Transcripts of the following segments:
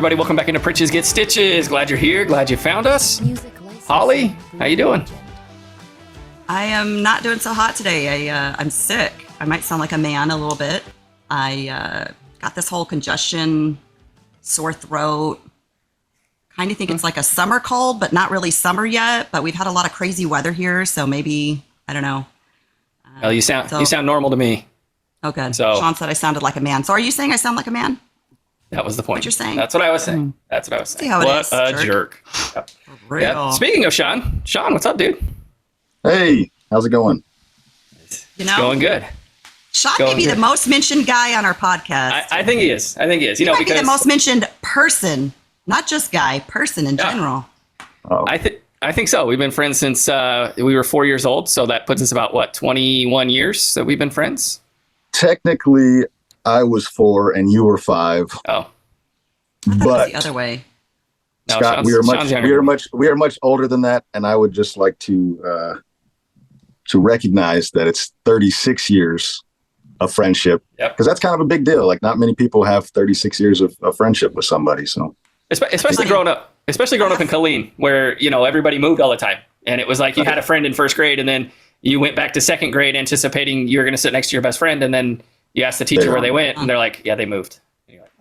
everybody. Welcome back into Pritches Get Stitches. Glad you're here. Glad you found us. Holly, how you doing? I am not doing so hot today. I'm sick. I might sound like a man a little bit. I got this whole congestion, sore throat. Kind of think it's like a summer cold, but not really summer yet. But we've had a lot of crazy weather here, so maybe, I don't know. Well, you sound normal to me. Oh, good. So, Sean said I sounded like a man. So are you saying I sound like a man? That was the point. What you're saying? That's what I was saying. That's what I was saying. See how it what is, a jerk. Yep. Yeah. Speaking of Sean, what's up, dude? Hey, how's it going? It's going good. Sean may be the most mentioned guy on our podcast. I think he is. He might be the most mentioned person, not just guy, person in general. Oh. I think so. We've been friends since we were 4 years old, so that puts us about, 21 years that we've been friends? Technically, I was 4 and you were 5. Oh. I thought it was the other way. No, Scott, we are much older than that, and I would just like to recognize that it's 36 years of friendship, because that's kind of a big deal. Like, not many people have 36 years of friendship with somebody. So, especially growing up in Killeen, where everybody moved all the time, and it was like you had a friend in first grade, and then you went back to second grade anticipating you were going to sit next to your best friend, and then you asked the teacher where they went, and they're like, "Yeah, they moved." And you're like,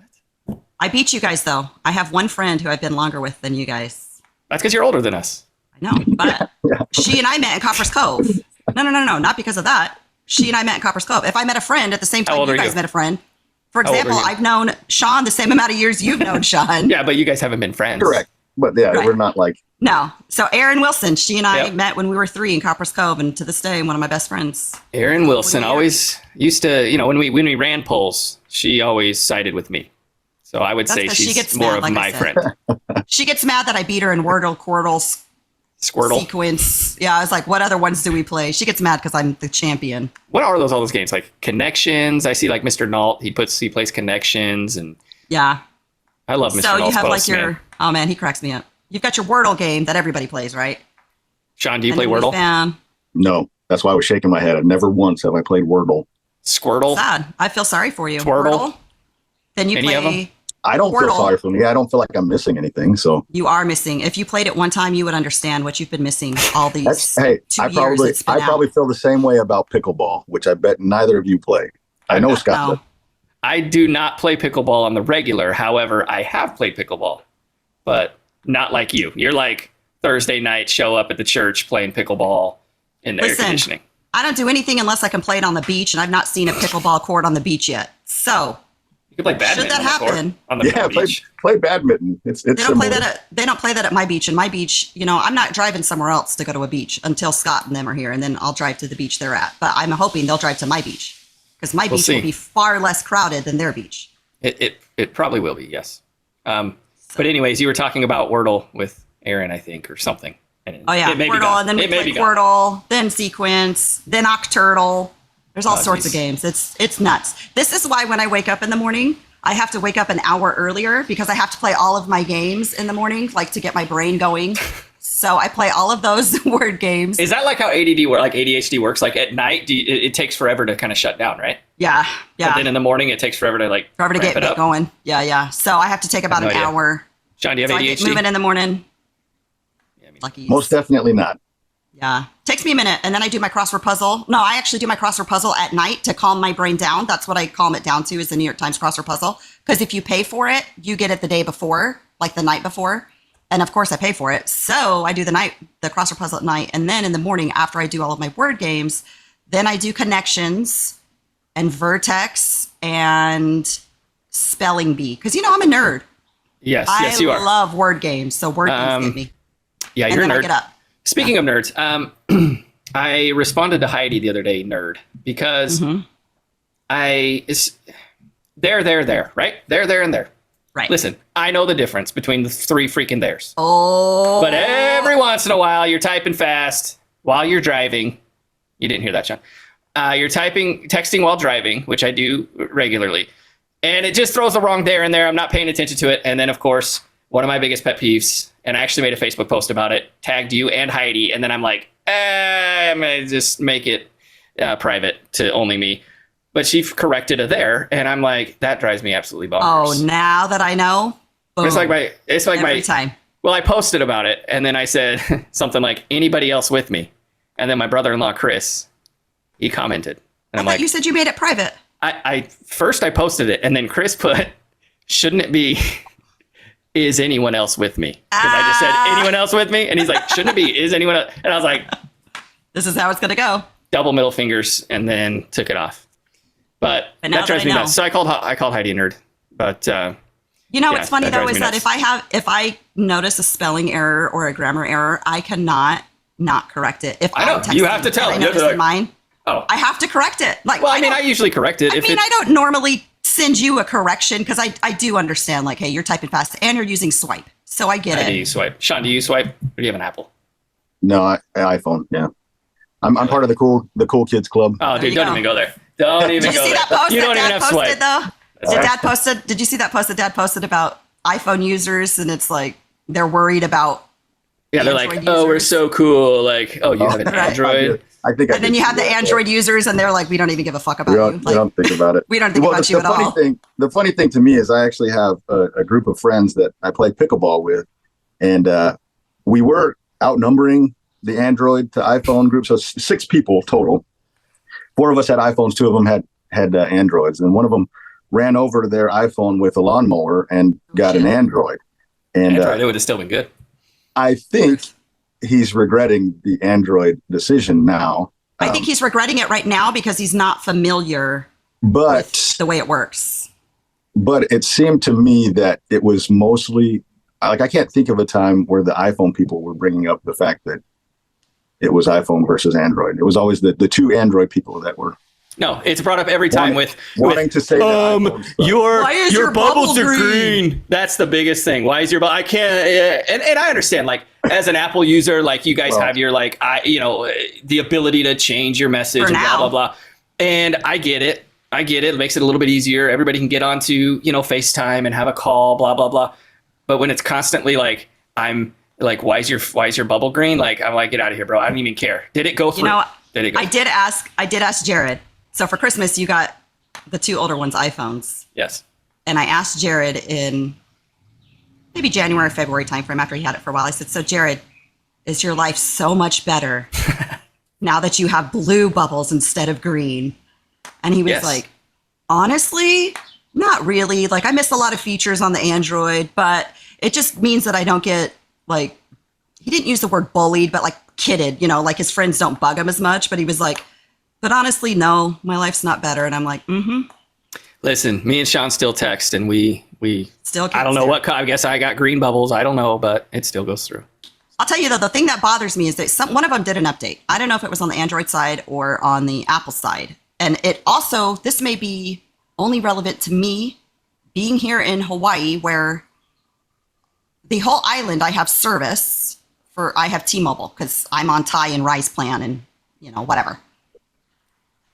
"What?" I beat you guys, though. I have one friend who I've been longer with than you guys. That's because you're older than us. I know, but she and I met in Copper's Cove. No, not because of that. She and I met in Copper's Cove. If I met a friend at the same time you guys met a friend, for example, I've known Sean the same amount of years you've known Sean. Yeah, but you guys haven't been friends. Correct. But we're not like... No. So Erin Wilson, she and I met when we were 3 in Copper's Cove, and to this day, one of my best friends. Erin Wilson always used to, when we ran polls, she always sided with me. So I would say she's more of my friend. She gets mad that I beat her in Wordle, Quirtle, Squirtle, Sequence. Yeah, I was like, what other ones do we play? She gets mad because I'm the champion. What are all those games? Like Connections? I see like Mr. Nault, he plays Connections, and yeah. I love Mr. So Nault's you have posts, man. Oh man, he cracks me up. You've got your Wordle game that everybody plays, right? Sean, do you play Wordle? No, that's why I was shaking my head. I've never once have I played Wordle. Squirtle? Sad. I feel sorry for you. Twirtle? Then you play... I don't feel sorry for me. I don't feel like I'm missing anything. So you are missing. If you played it one time, you would understand what you've been missing all these I years. probably feel the same way about pickleball, which I bet neither of you play. I know Scott does. I do not play pickleball on the regular. However, I have played pickleball, but not like you. You're like Thursday night, show up at the church playing pickleball in the air conditioning. I don't do anything unless I can play it on the beach, and I've not seen a pickleball court on the beach yet. So... You could play badminton. Should that happen? On the beach. Play badminton. It's they don't play that. They don't play that at my beach. And my beach, I'm not driving somewhere else to go to a beach until Scott and them are here, and then I'll drive to the beach they're at. But I'm hoping they'll drive to my beach because my beach will be far less crowded than their beach. It probably will be, yes. But anyways, you were talking about Wordle with Erin, I think, or something. Wordle, and then we play Wordle, then Sequence, then Octurtle. There's all sorts of games. It's nuts. This is why when I wake up in the morning, I have to wake up an hour earlier because I have to play all of my games in the morning, like to get my brain going. So I play all of those word games. Is that like how ADHD works? Like at night, it takes forever to kind of shut down, right? Yeah. But then in the morning, it takes forever to get it going. Yeah. So I have to take about an hour. Sean, do you have ADHD? I get moving in the morning. Yeah, Lucky. Most definitely not. Yeah. Takes me a minute. And then I do my crossword puzzle. No, I actually do my crossword puzzle at night to calm my brain down. That's what I calm it down to, is the New York Times crossword puzzle. Because if you pay for it, you get it the day before, like the night before. And of course I pay for it. So I do the crossword puzzle at night. And then in the morning, after I do all of my word games, then I do Connections and Vertex and Spelling Bee. Because, I'm a nerd. Yes, you are. I love word games. So word games get me. Yeah, you're a nerd. I get up. Speaking of nerds, I responded to Heidi the other day, nerd, because there, right? There, and there. Right. Listen, I know the difference between the 3 freaking theirs. Oh. But every once in a while, you're typing fast while you're driving. You didn't hear that, Sean. You're texting while driving, which I do regularly. And it just throws the wrong there and there. I'm not paying attention to it. And then, of course, one of my biggest pet peeves, and I actually made a Facebook post about it, tagged you and Heidi, and then I'm like, I'm going to just make it private to only me. But she corrected it there, and I'm like, that drives me absolutely bonkers. Oh, now that I know, Boom. It's like Every time. Well, I posted about it, and then I said something like, anybody else with me? And then my brother-in-law, Chris, he commented. And I'm like, you said you made it private. First I posted it, and then Chris put, shouldn't it be, is anyone else with me? Because I just said, anyone else with me? And he's like, shouldn't it be, is anyone else? And I was like, this is how it's going to go. Double middle fingers, and then took it off. But that drives me nuts. So I called Heidi a nerd. But what's funny though is that if I notice a spelling error or a grammar error, I cannot not correct it. If I know you have to tell. I notice in mine. Oh, I have to correct it. Like, well, I usually correct it. I don't normally send you a correction because I do understand. Like, hey, you're typing fast and you're using swipe, so I get it. I do use swipe. Sean, do you swipe? Or do you have an Apple? No, iPhone. Yeah, I'm part of the cool kids club. Oh, dude, don't even go there. Don't even go there. Did you see that post you don't even have swipe. Though? Did you see that post that Dad posted about iPhone users? And it's like they're worried about. Yeah, they're like, oh, we're so cool. Like, oh, you have an Android. And then you have the Android users, and they're like, we don't even give a fuck about you. Like, we don't think about it. We don't think about you at all. The funny thing to me is I actually have a group of friends that I play pickleball with, and we were outnumbering the Android to iPhone group, so 6 people total. 4 of us had iPhones, 2 of them had Androids, and one of them ran over their iPhone with a lawnmower and got an Android. And it would have still been good. I think he's regretting the Android decision now. I think he's regretting it right now because he's not familiar with the way it works. But it seemed to me that it was mostly, like, I can't think of a time where the iPhone people were bringing up the fact that it was iPhone versus Android. It was always the 2 Android people that were. No, it's brought up every time wanting to say that your bubbles are green. That's the biggest thing. Why is your I can't and I understand, like, as an Apple user, like, you guys have your the ability to change your message and blah blah blah. And I get it. It makes it a little bit easier. Everybody can get onto, FaceTime and have a call, blah blah blah. But when it's constantly like, I'm like, why is your bubble green? Like, I'm like, get out of here, bro. I don't even care. Did it go through? Did it go? I did ask Jared. So for Christmas, you got the 2 older ones iPhones. Yes. And I asked Jared in maybe January or February timeframe after he had it for a while. I said, so Jared, is your life so much better now that you have blue bubbles instead of green? And he was like, honestly, not really. Like, I miss a lot of features on the Android, but it just means that I don't get, like, he didn't use the word bullied, but like kidded, like his friends don't bug him as much. But he was like, but honestly, no, my life's not better. And I'm like, Listen, me and Sean still text, and we still. I don't know what. I guess I got green bubbles. I don't know, but it still goes through. I'll tell you though, the thing that bothers me is that one of them did an update. I don't know if it was on the Android side or on the Apple side, and it also, this may be only relevant to me being here in Hawaii, where the whole island I have service for. I have T-Mobile because I'm on Thai and Rise plan, and whatever.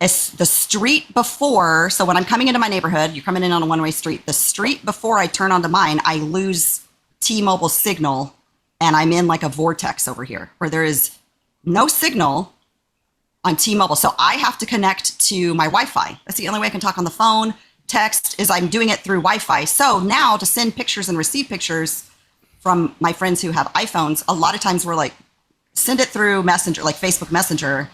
It's the street before, so when I'm coming into my neighborhood, you're coming in on a one-way street. The street before I turn onto mine, I lose T-Mobile signal, and I'm in like a vortex over here where there is no signal on T-Mobile. So I have to connect to my Wi-Fi. That's the only way I can talk on the phone. Text is I'm doing it through Wi-Fi. So now to send pictures and receive pictures from my friends who have iPhones, a lot of times we're like, send it through Messenger, like Facebook Messenger,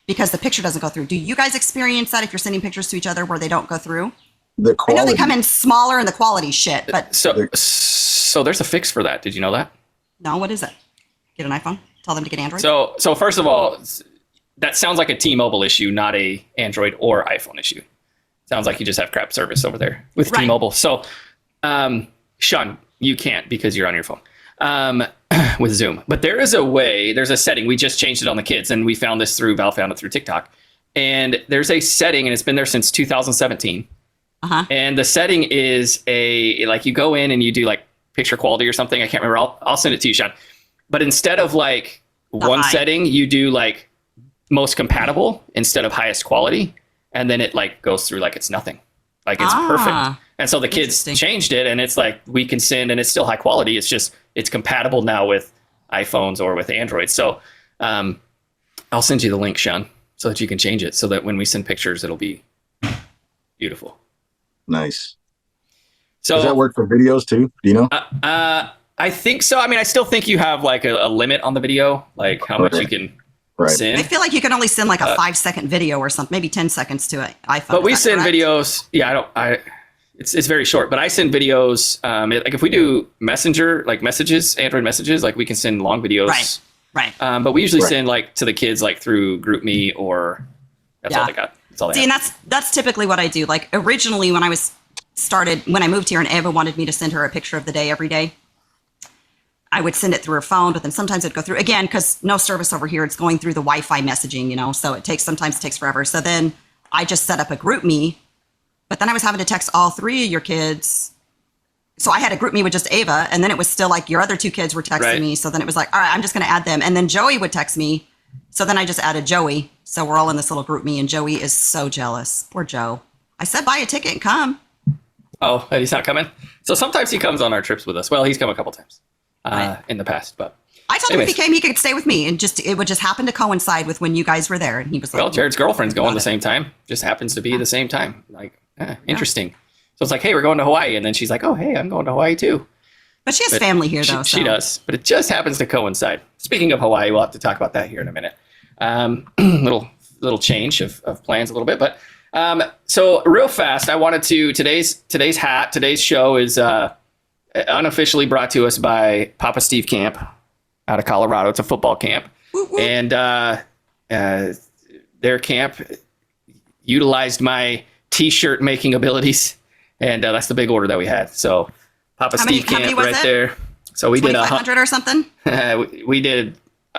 because the picture doesn't go through. Do you guys experience that if you're sending pictures to each other where they don't go through? I know they come in smaller and the quality shit, but so there's a fix for that. Did you know that? No, what is it? Get an iPhone? Tell them to get Android? So first of all, that sounds like a T-Mobile issue, not a Android or iPhone issue. Sounds like you just have crap service over there with T-Mobile. So, Sean, you can't because you're on your phone. With Zoom. But there is a way, there's a setting. We just changed it on the kids, and Val found it through TikTok. And there's a setting, and it's been there since 2017. And the setting is like you go in and you do like picture quality or something. I can't remember. I'll send it to you, Sean. But instead of like one setting, you do like most compatible instead of highest quality. And then it like goes through like it's nothing. Like it's perfect. And so the kids changed it, and it's like we can send, and it's still high quality. It's just, it's compatible now with iPhones or with Android. So I'll send you the link, Sean, so that you can change it so that when we send pictures, it'll be beautiful. Nice. So does that work for videos too? Do you know? I think so. I mean, I still think you have like a limit on the video, like how much you can send. I feel like you can only send like a 5-second video or something, maybe 10 seconds to an iPhone. But we send videos. Yeah, it's very short, but I send videos. Like if we do Messenger, like messages, Android messages, like we can send long videos. Right. But we usually send like to the kids, like through GroupMe or that's all they got. That's all they See, and that's typically what I do. Like originally when I moved here and Ava wanted me to send her a picture of the day every day, I would send it through her phone, but then sometimes it'd go through again, because no service over here. It's going through the Wi-Fi messaging, so sometimes it takes forever. So then I just set up a GroupMe, but then I was having to text all 3 of your kids. So I had a GroupMe with just Ava, and then it was still like your other 2 kids were texting me. So then it was like, all right, I'm just going to add them. And then Joey would text me. So then I just added Joey. So we're all in this little GroupMe, and Joey is so jealous. Poor Joe. I said, buy a ticket and come. Oh, he's not coming? So sometimes he comes on our trips with us. Well, he's come a couple times in the past, but I told him if he came, he could stay with me, and it would just happen to coincide with when you guys were there. And he was like, well, Jared's girlfriend's going the same time. Just happens to be the same time. Like, interesting. So it's like, hey, we're going to Hawaii. And then she's like, oh, hey, I'm going to Hawaii too. But she has family here, though. She does. But it just happens to coincide. Speaking of Hawaii, we'll have to talk about that here in a minute. Little change of plans a little bit. But so real fast, I wanted to, today's show is unofficially brought to us by Papa Steve Camp out of Colorado. It's a football camp. And their camp utilized my T-shirt making abilities. And that's the big order that we had. So Papa Steve Camp right there. So we did 100 or something. we did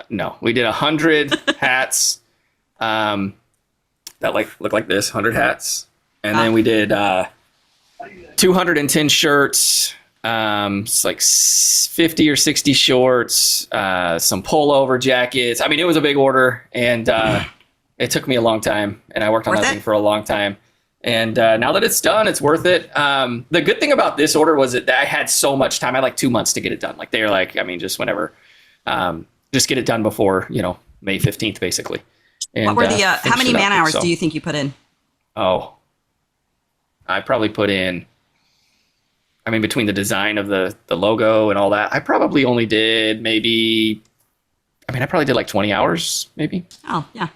100 hats that look like this, 100 hats. And then we did 210 shirts, it's like 50 or 60 shorts, some pullover jackets. I mean, it was a big order, and it took me a long time, and I worked on that thing for a long time. And now that it's done, it's worth it. The good thing about this order was that I had so much time. I had like 2 months to get it done. Like they're like, I mean, just whenever, just get it done before, May 15th, basically. And, what were the, how many man hours do you think you put in? Oh, I probably put in, I mean, between the design of the logo and all that, I probably only did I probably did like 20 hours, maybe. Oh, yeah.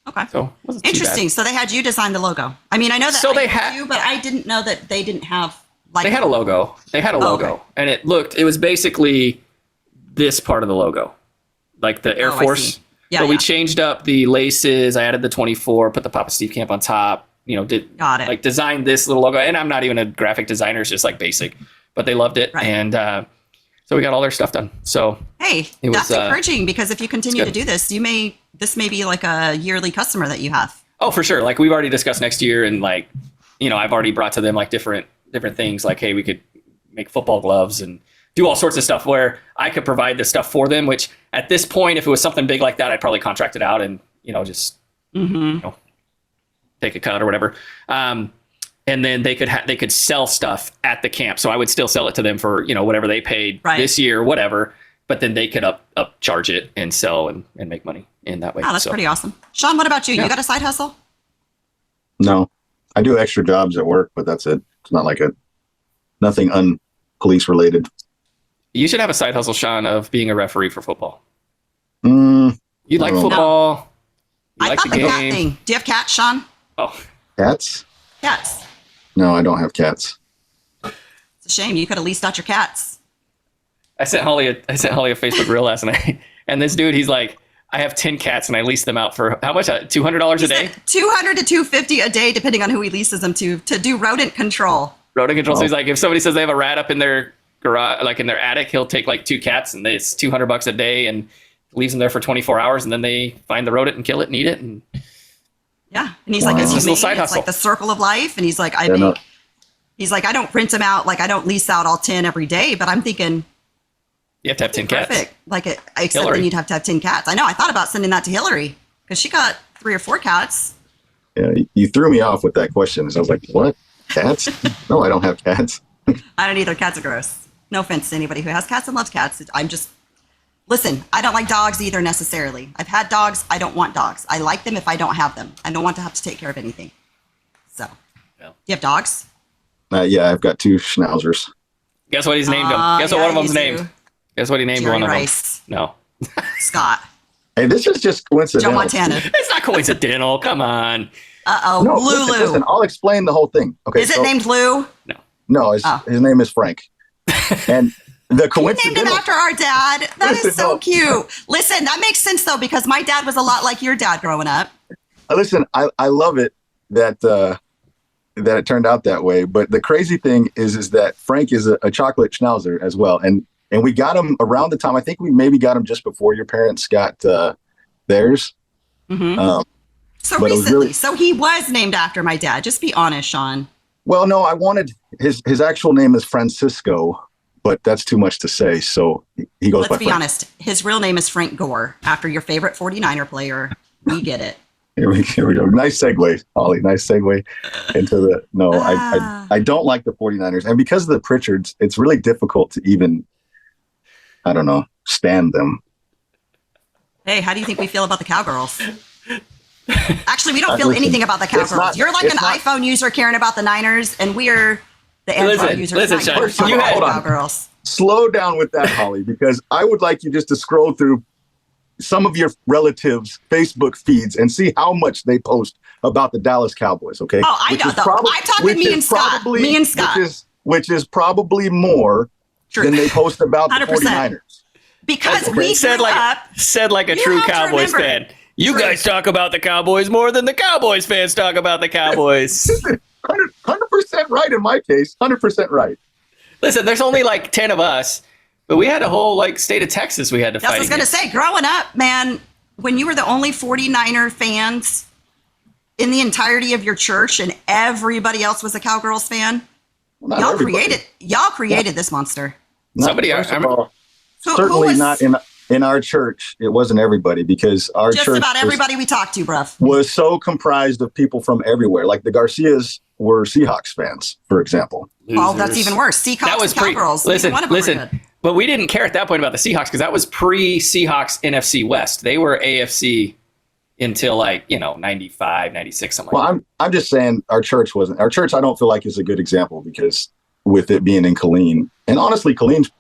Okay. So wasn't interesting. So they had you design the logo. I mean, I know that they had you, but I didn't know that they didn't have like. They had a logo. And it was basically this part of the logo, like the Air Force. Yeah. But we changed up the laces. I added the 24, put the Papa Steve Camp on top. Like designed this little logo. And I'm not even a graphic designer. It's just like basic, but they loved it. Right. And so we got all their stuff done. So hey, that's encouraging, because if you continue to do this, this may be like a yearly customer that you have. Oh, for sure. Like we've already discussed next year, and like, I've already brought to them like different things. Like, hey, we could make football gloves and do all sorts of stuff where I could provide the stuff for them, which at this point, if it was something big like that, I'd probably contract it out and, just, take a cut or whatever. And then they could sell stuff at the camp. So I would still sell it to them for, whatever they paid this year, whatever. But then they could upcharge it and sell and make money in that way. Oh, that's pretty awesome. Sean, what about you? You got a side hustle? No, I do extra jobs at work, but that's it. It's not like nothing unpolice related. You should have a side hustle, Sean, of being a referee for football. You like football. No. I thought the cat thing. Do you have cats, Sean? Oh, cats? Cats. No, I don't have cats. It's a shame. You could have leased out your cats. I sent Holly a Facebook reel last night, and this dude, he's like, I have 10 cats and I lease them out for how much? $200 a day? $200 to $250 a day, depending on who he leases them to do rodent control. Rodent control. So he's like, if somebody says they have a rat up in their garage, like in their attic, he'll take like 2 cats, and it's $200 a day, and leaves them there for 24 hours, and then they find the rodent and kill it and eat it. And yeah, and he's like, it's little side hustle. It's like the circle of life, and he's like, I don't rent them out, like I don't lease out all 10 every day, but I'm thinking. You have to have 10 cats. Perfect. Except then you'd have to have 10 cats. I know. I thought about sending that to Hillary because she got 3 or 4 cats. Yeah, you threw me off with that question. So I was like, what? Cats? No, I don't have cats. I don't either. Cats are gross. No offense to anybody who has cats and loves cats. Listen, I don't like dogs either necessarily. I've had dogs. I don't want dogs. I like them if I don't have them. I don't want to have to take care of anything. So, Do you have dogs? Yeah, I've got 2 schnauzers. Guess what he's named them? Guess what one of them's named? Do. Guess what he named Jerry one of Rice. them? No. Scott. Hey, this is just coincidental. Joe Montana. It's not coincidental. Come on. Uh-oh. No, Lulu. listen, I'll explain the whole thing. Okay. Is it named Lou? No, his name is Frank. And the coincidental. You named him after our dad. That is so cute. Listen, that makes sense though, because my dad was a lot like your dad growing up. Listen, I love it that it turned out that way. But the crazy thing is that Frank is a chocolate schnauzer as well. And we got him around the time, I think we maybe got him just before your parents got theirs. Mm-hmm. So recently, so he was named after my dad. Just be honest, Sean. Well, no, I wanted his actual name is Francisco, but that's too much to say. So he goes by Frank. Let's be honest. His real name is Frank Gore, after your favorite 49er player. We get it. Here we go. Nice segue, Holly. Nice segue into the. No, I don't like the 49ers. And because of the Pritchards, it's really difficult to even, I don't know, stand them. Hey, how do you think we feel about the Cowgirls? Actually, we don't feel anything about the Cowgirls. You're like an iPhone user caring about the Niners, and we're the Android users caring about the Cowgirls. Slow down with that, Holly, because I would like you just to scroll through some of your relatives' Facebook feeds and see how much they post about the Dallas Cowboys, okay? Oh, I know. I'm talking me and Scott. Me and Scott. Which is probably more than they post about 100%. The 49ers. Because we said like a true Cowboys fan. You guys talk about the Cowboys more than the Cowboys fans talk about the Cowboys. 100% right in my case. 100% right. Listen, there's only like 10 of us, but we had a whole like state of Texas we had to fight. I was going to say, growing up, man, when you were the only 49er fans in the entirety of your church and everybody else was a Cowgirls fan, y'all created this monster. Somebody, certainly not in our church. It wasn't everybody, because our church, just about everybody we talked to, bruv, was so comprised of people from everywhere. Like the Garcias were Seahawks fans, for example. Oh, that's even worse. Seahawks, Cowgirls. Listen. But we didn't care at that point about the Seahawks, because that was pre-Seahawks NFC West. They were AFC until 95, 96, something like that. Well, I'm just saying our church wasn't. Our church, I don't feel like is a good example, because with it being in Killeen, and honestly, Killeen's,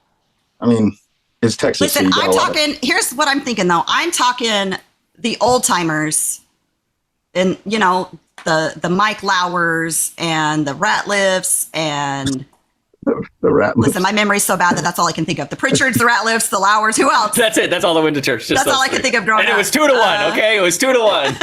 it's Texas. Listen, I'm talking, here's what I'm thinking though. I'm talking the old timers and, the Mike Lowers and the Ratliffs and the Ratliffs. Listen, my memory's so bad that's all I can think of. The Pritchards, the Ratliffs, the Lowers, who else? That's it. That's all that went to church. That's all I can think of growing up. And it was 2-1, okay? It was 2-1.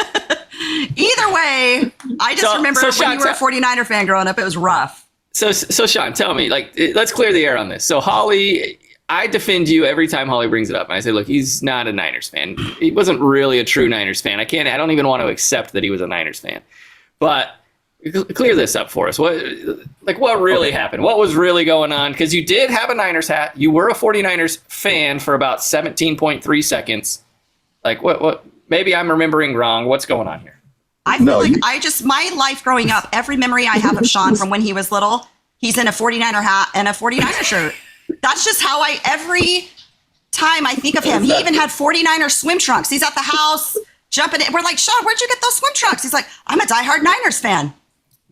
Either way, I just remember when Sean, you were a 49er fan growing up, it was rough. So Sean, tell me, let's clear the air on this. So Holly, I defend you every time Holly brings it up. And I say, look, he's not a Niners fan. He wasn't really a true Niners fan. I don't even want to accept that he was a Niners fan. But clear this up for us. What really happened? What was really going on? Because you did have a Niners hat. You were a 49ers fan for about 17.3 seconds. What? Maybe I'm remembering wrong. What's going on here? I feel my life growing up, every memory I have of Sean from when he was little, he's in a 49er hat and a 49er shirt. That's just how every time I think of him. He even had 49er swim trunks. He's at the house jumping in. We're like, Sean, where'd you get those swim trunks? He's like, I'm a diehard Niners fan.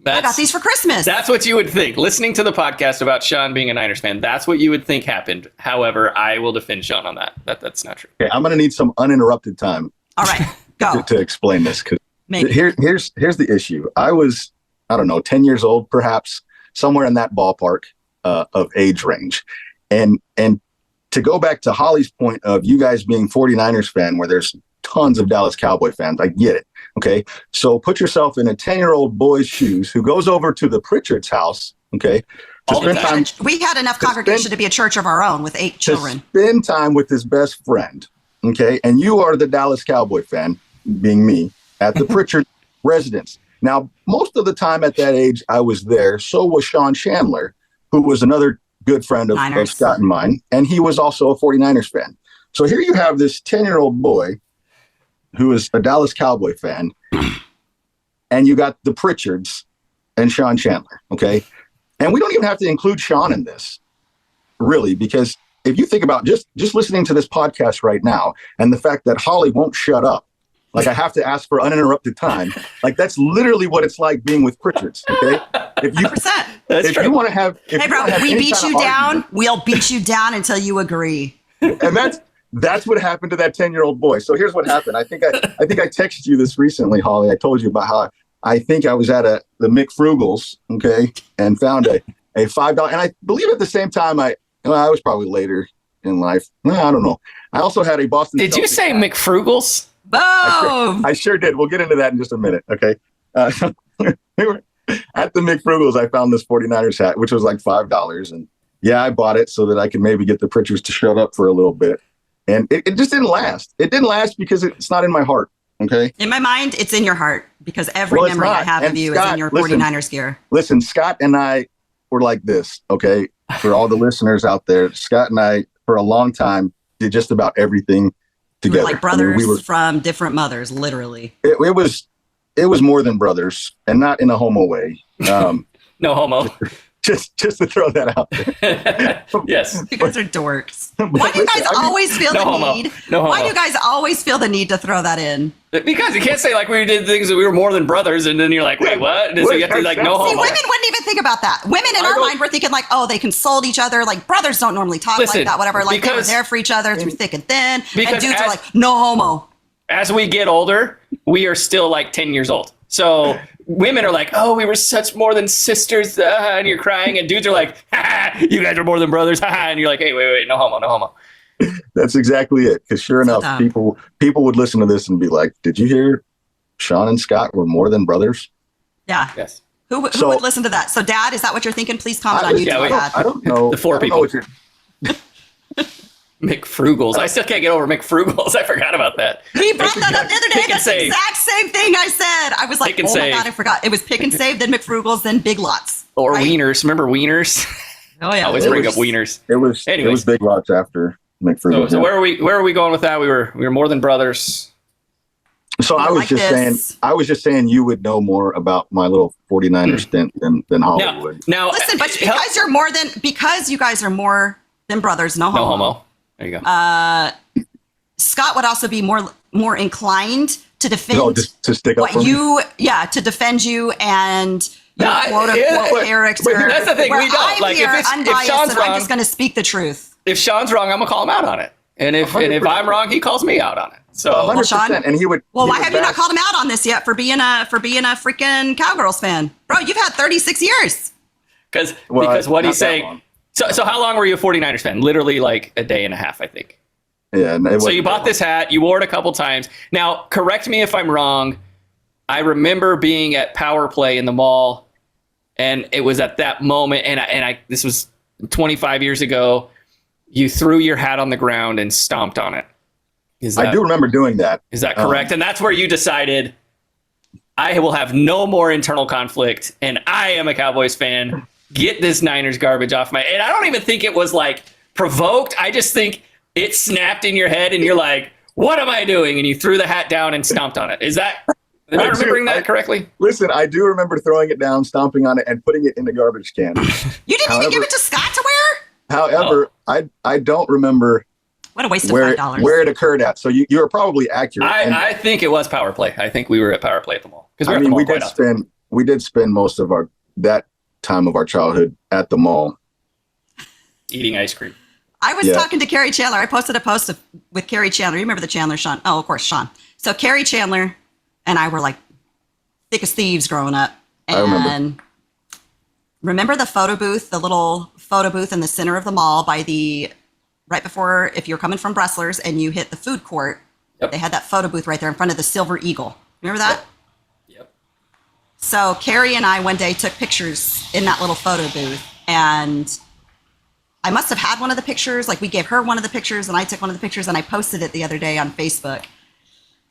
I got these for Christmas. That's what you would think. Listening to the podcast about Sean being a Niners fan, that's what you would think happened. However, I will defend Sean on that. That's not true. Okay, I'm going to need some uninterrupted time. All right, go. to explain this, because here's the issue. I was, 10 years old, perhaps, somewhere in that ballpark of age range. And to go back to Holly's point of you guys being 49ers fan, where there's tons of Dallas Cowboy fans, I get it. Okay. So put yourself in a 10-year-old boy's shoes who goes over to the Pritchard's house. Okay. We had enough congregation to be a church of our own with 8 children. To spend time with his best friend. Okay. And you are the Dallas Cowboy fan, being me, at the Pritchard residence. Now, most of the time at that age, I was there. So was Sean Chandler, who was another good friend of Scott and mine. And he was also a 49ers fan. So here you have this 10-year-old boy who is a Dallas Cowboy fan. And you got the Pritchards and Sean Chandler. Okay. And we don't even have to include Sean in this, really, because if you think about just listening to this podcast right now and the fact that Holly won't shut up Like I have to ask for uninterrupted time. Like that's literally what it's like being with Pritchards. Okay, if you 100%. if you want to have, if Hey, you bro, wanna have we any beat kind you of down. argument, We'll beat you down until you agree. and that's what happened to that 10-year-old boy. So here's what happened. I think I texted you this recently, Holly. I told you about how I think I was at the McFrugal's, okay, and found a $5, and I believe at the same time I was probably later in life. No, I don't know. I also had a Boston. Did you say hat. McFrugal's? Boom! I sure did. We'll get into that in just a minute. Okay. We were at the McFrugal's. I found this 49ers hat, which was like $5. And yeah, I bought it so that I could maybe get the Pritchards to shut up for a little bit. And it just didn't last. It didn't last because it's not in my heart. Okay. In my mind, it's in your heart because every memory I have of you is in your 49ers gear. Listen, Scott and I were like this. Okay. For all the listeners out there, Scott and I, for a long time, did just about everything together. We were like brothers from different mothers, literally. It was more than brothers, and not in a homo way. No homo. Just to throw that out there. Yes. You guys are dorks. Why do you guys always feel the need? Why do you guys always feel the need to throw that in? Because you can't say like we did things that we were more than brothers, and then you're like, wait, what? So you have to like no homo. See, women wouldn't even think about that. Women in our mind were thinking like, oh, they console each other. Like brothers don't normally talk like that, whatever. Like they were there for each other through thick and thin. And dudes are like, no homo. As we get older, we are still like 10 years old. So women are like, oh, we were such more than sisters, and you're crying, and dudes are like, you guys are more than brothers, and you're like, hey, wait, no homo. That's exactly it. Because sure enough, people would listen to this and be like, did you hear Sean and Scott were more than brothers? Yeah. Yes. Who would listen to that? So, Dad, is that what you're thinking? Please comment on YouTube. I don't know. The four people. McFrugal's. I still can't get over McFrugal's. I forgot about that. He brought that up the other day. That's the exact same thing I said. I was like, oh my God, I forgot. It was Pick and Save, then McFrugal's, then Big Lots. Or Wieners. Remember Wieners? Oh, yeah. I always bring up Wieners. It was Big Lots after McFrugal's. So where are we going with that? We were more than brothers. So I was just saying you would know more about my little 49er stint than Hollywood. Now listen, but because you guys are more than brothers, no homo. There you go. Scott would also be more inclined to defend to stick up for to defend you and your quote-unquote character. But that's the thing, we don't. Like, if Sean's wrong, I'm just going to speak the truth. If Sean's wrong, I'm going to call him out on it. And if I'm wrong, he calls me out on it. So, 100%, Sean, and he would. Well, why have you not called him out on this yet for being a freaking Cowgirls fan, bro? You've had 36 years. Because what he's saying. So how long were you a 49ers fan? Literally like a day and a half, I think. Yeah. So you bought this hat. You wore it a couple times. Now, correct me if I'm wrong. I remember being at Power Play in the mall, and it was at that moment, and I this was 25 years ago. You threw your hat on the ground and stomped on it. I do remember doing that. Is that correct? And that's where you decided, I will have no more internal conflict, and I am a Cowboys fan. Get this Niners garbage off my... And I don't even think it was like provoked. I just think it snapped in your head, and you're like, what am I doing? And you threw the hat down and stomped on it. Am I remembering that correctly? Listen, I do remember throwing it down, stomping on it, and putting it in the garbage can. You didn't even give it to Scott to wear? However, I don't remember... What a waste of $5. Where it occurred at. So you are probably accurate. I think it was Power Play. I think we were at Power Play at the mall. We did spend most of that time of our childhood at the mall. Eating ice cream. I was talking to Carrie Chandler. I posted a post with Carrie Chandler. You remember the Chandler, Sean? Oh, of course, Sean. So Carrie Chandler and I were like thick as thieves growing up. And I remember the photo booth, the little photo booth in the center of the mall right before, if you're coming from Bressler's and you hit the food court, they had that photo booth right there in front of the Silver Eagle. Remember that? Yep. So Carrie and I one day took pictures in that little photo booth, and I must have had one of the pictures. Like, we gave her one of the pictures and I took one of the pictures, and I posted it the other day on Facebook.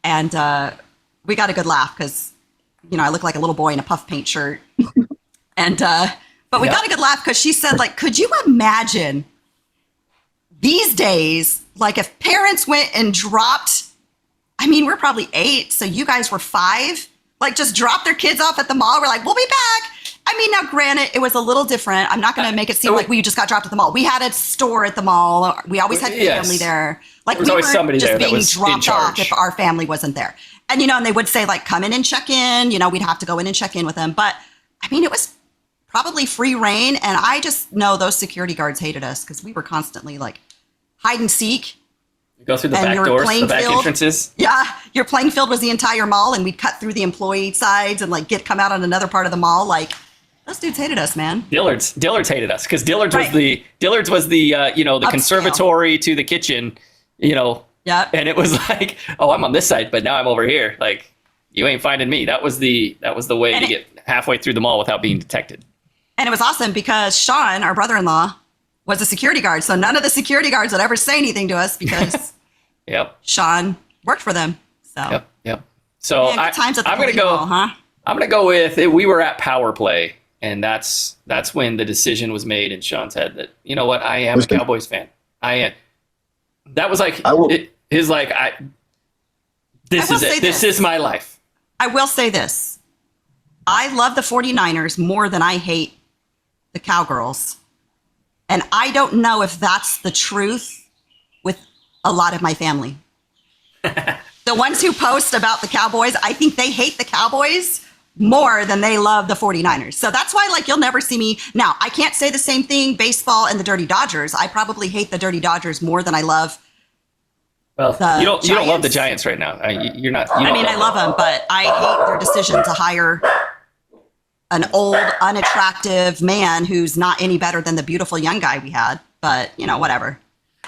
And we got a good laugh because, I look like a little boy in a puff paint shirt. But we got a good laugh because she said, like, could you imagine these days, like, if parents went and dropped, we're probably 8, so you guys were 5, like, just dropped their kids off at the mall. We're like, we'll be back. I mean, now granted, it was a little different. I'm not going to make it seem like we just got dropped at the mall. We had a store at the mall. We always had family there. Like, we were somebody just there being that was dropped off if our family wasn't there. And, and they would say, like, come in and check in. We'd have to go in and check in with them. But, I mean, it was probably free reign. And I just know those security guards hated us because we were constantly, like, hide and seek. You go through the back doors, the back entrances. Yeah, your playing field was the entire mall, and we'd cut through the employee sides and like come out on another part of the mall. Like, those dudes hated us, man. Dillard's hated us because Dillard's was the the conservatory to the kitchen, Yeah. And it was like, oh, I'm on this side, but now I'm over here. Like, you ain't finding me. That was the way to get halfway through the mall without being detected. And it was awesome because Sean, our brother-in-law, was a security guard. So none of the security guards would ever say anything to us because Sean worked for them. So Yep. So I'm gonna go. Huh? I'm gonna go with we were at power play, and that's when the decision was made in Sean's head that I am a Cowboys fan. I am. That was like this is it. This is my life. I will say this. I love the 49ers more than I hate the Cowgirls. And I don't know if that's the truth with a lot of my family. The ones who post about the Cowboys, I think they hate the Cowboys more than they love the 49ers. So that's why, like, you'll never see me. Now, I can't say the same thing, baseball and the Dirty Dodgers. I probably hate the Dirty Dodgers more than I love you don't love the Giants right now. You're not. I love them, but I hate their decision to hire an old, unattractive man who's not any better than the beautiful young guy we had. But, whatever.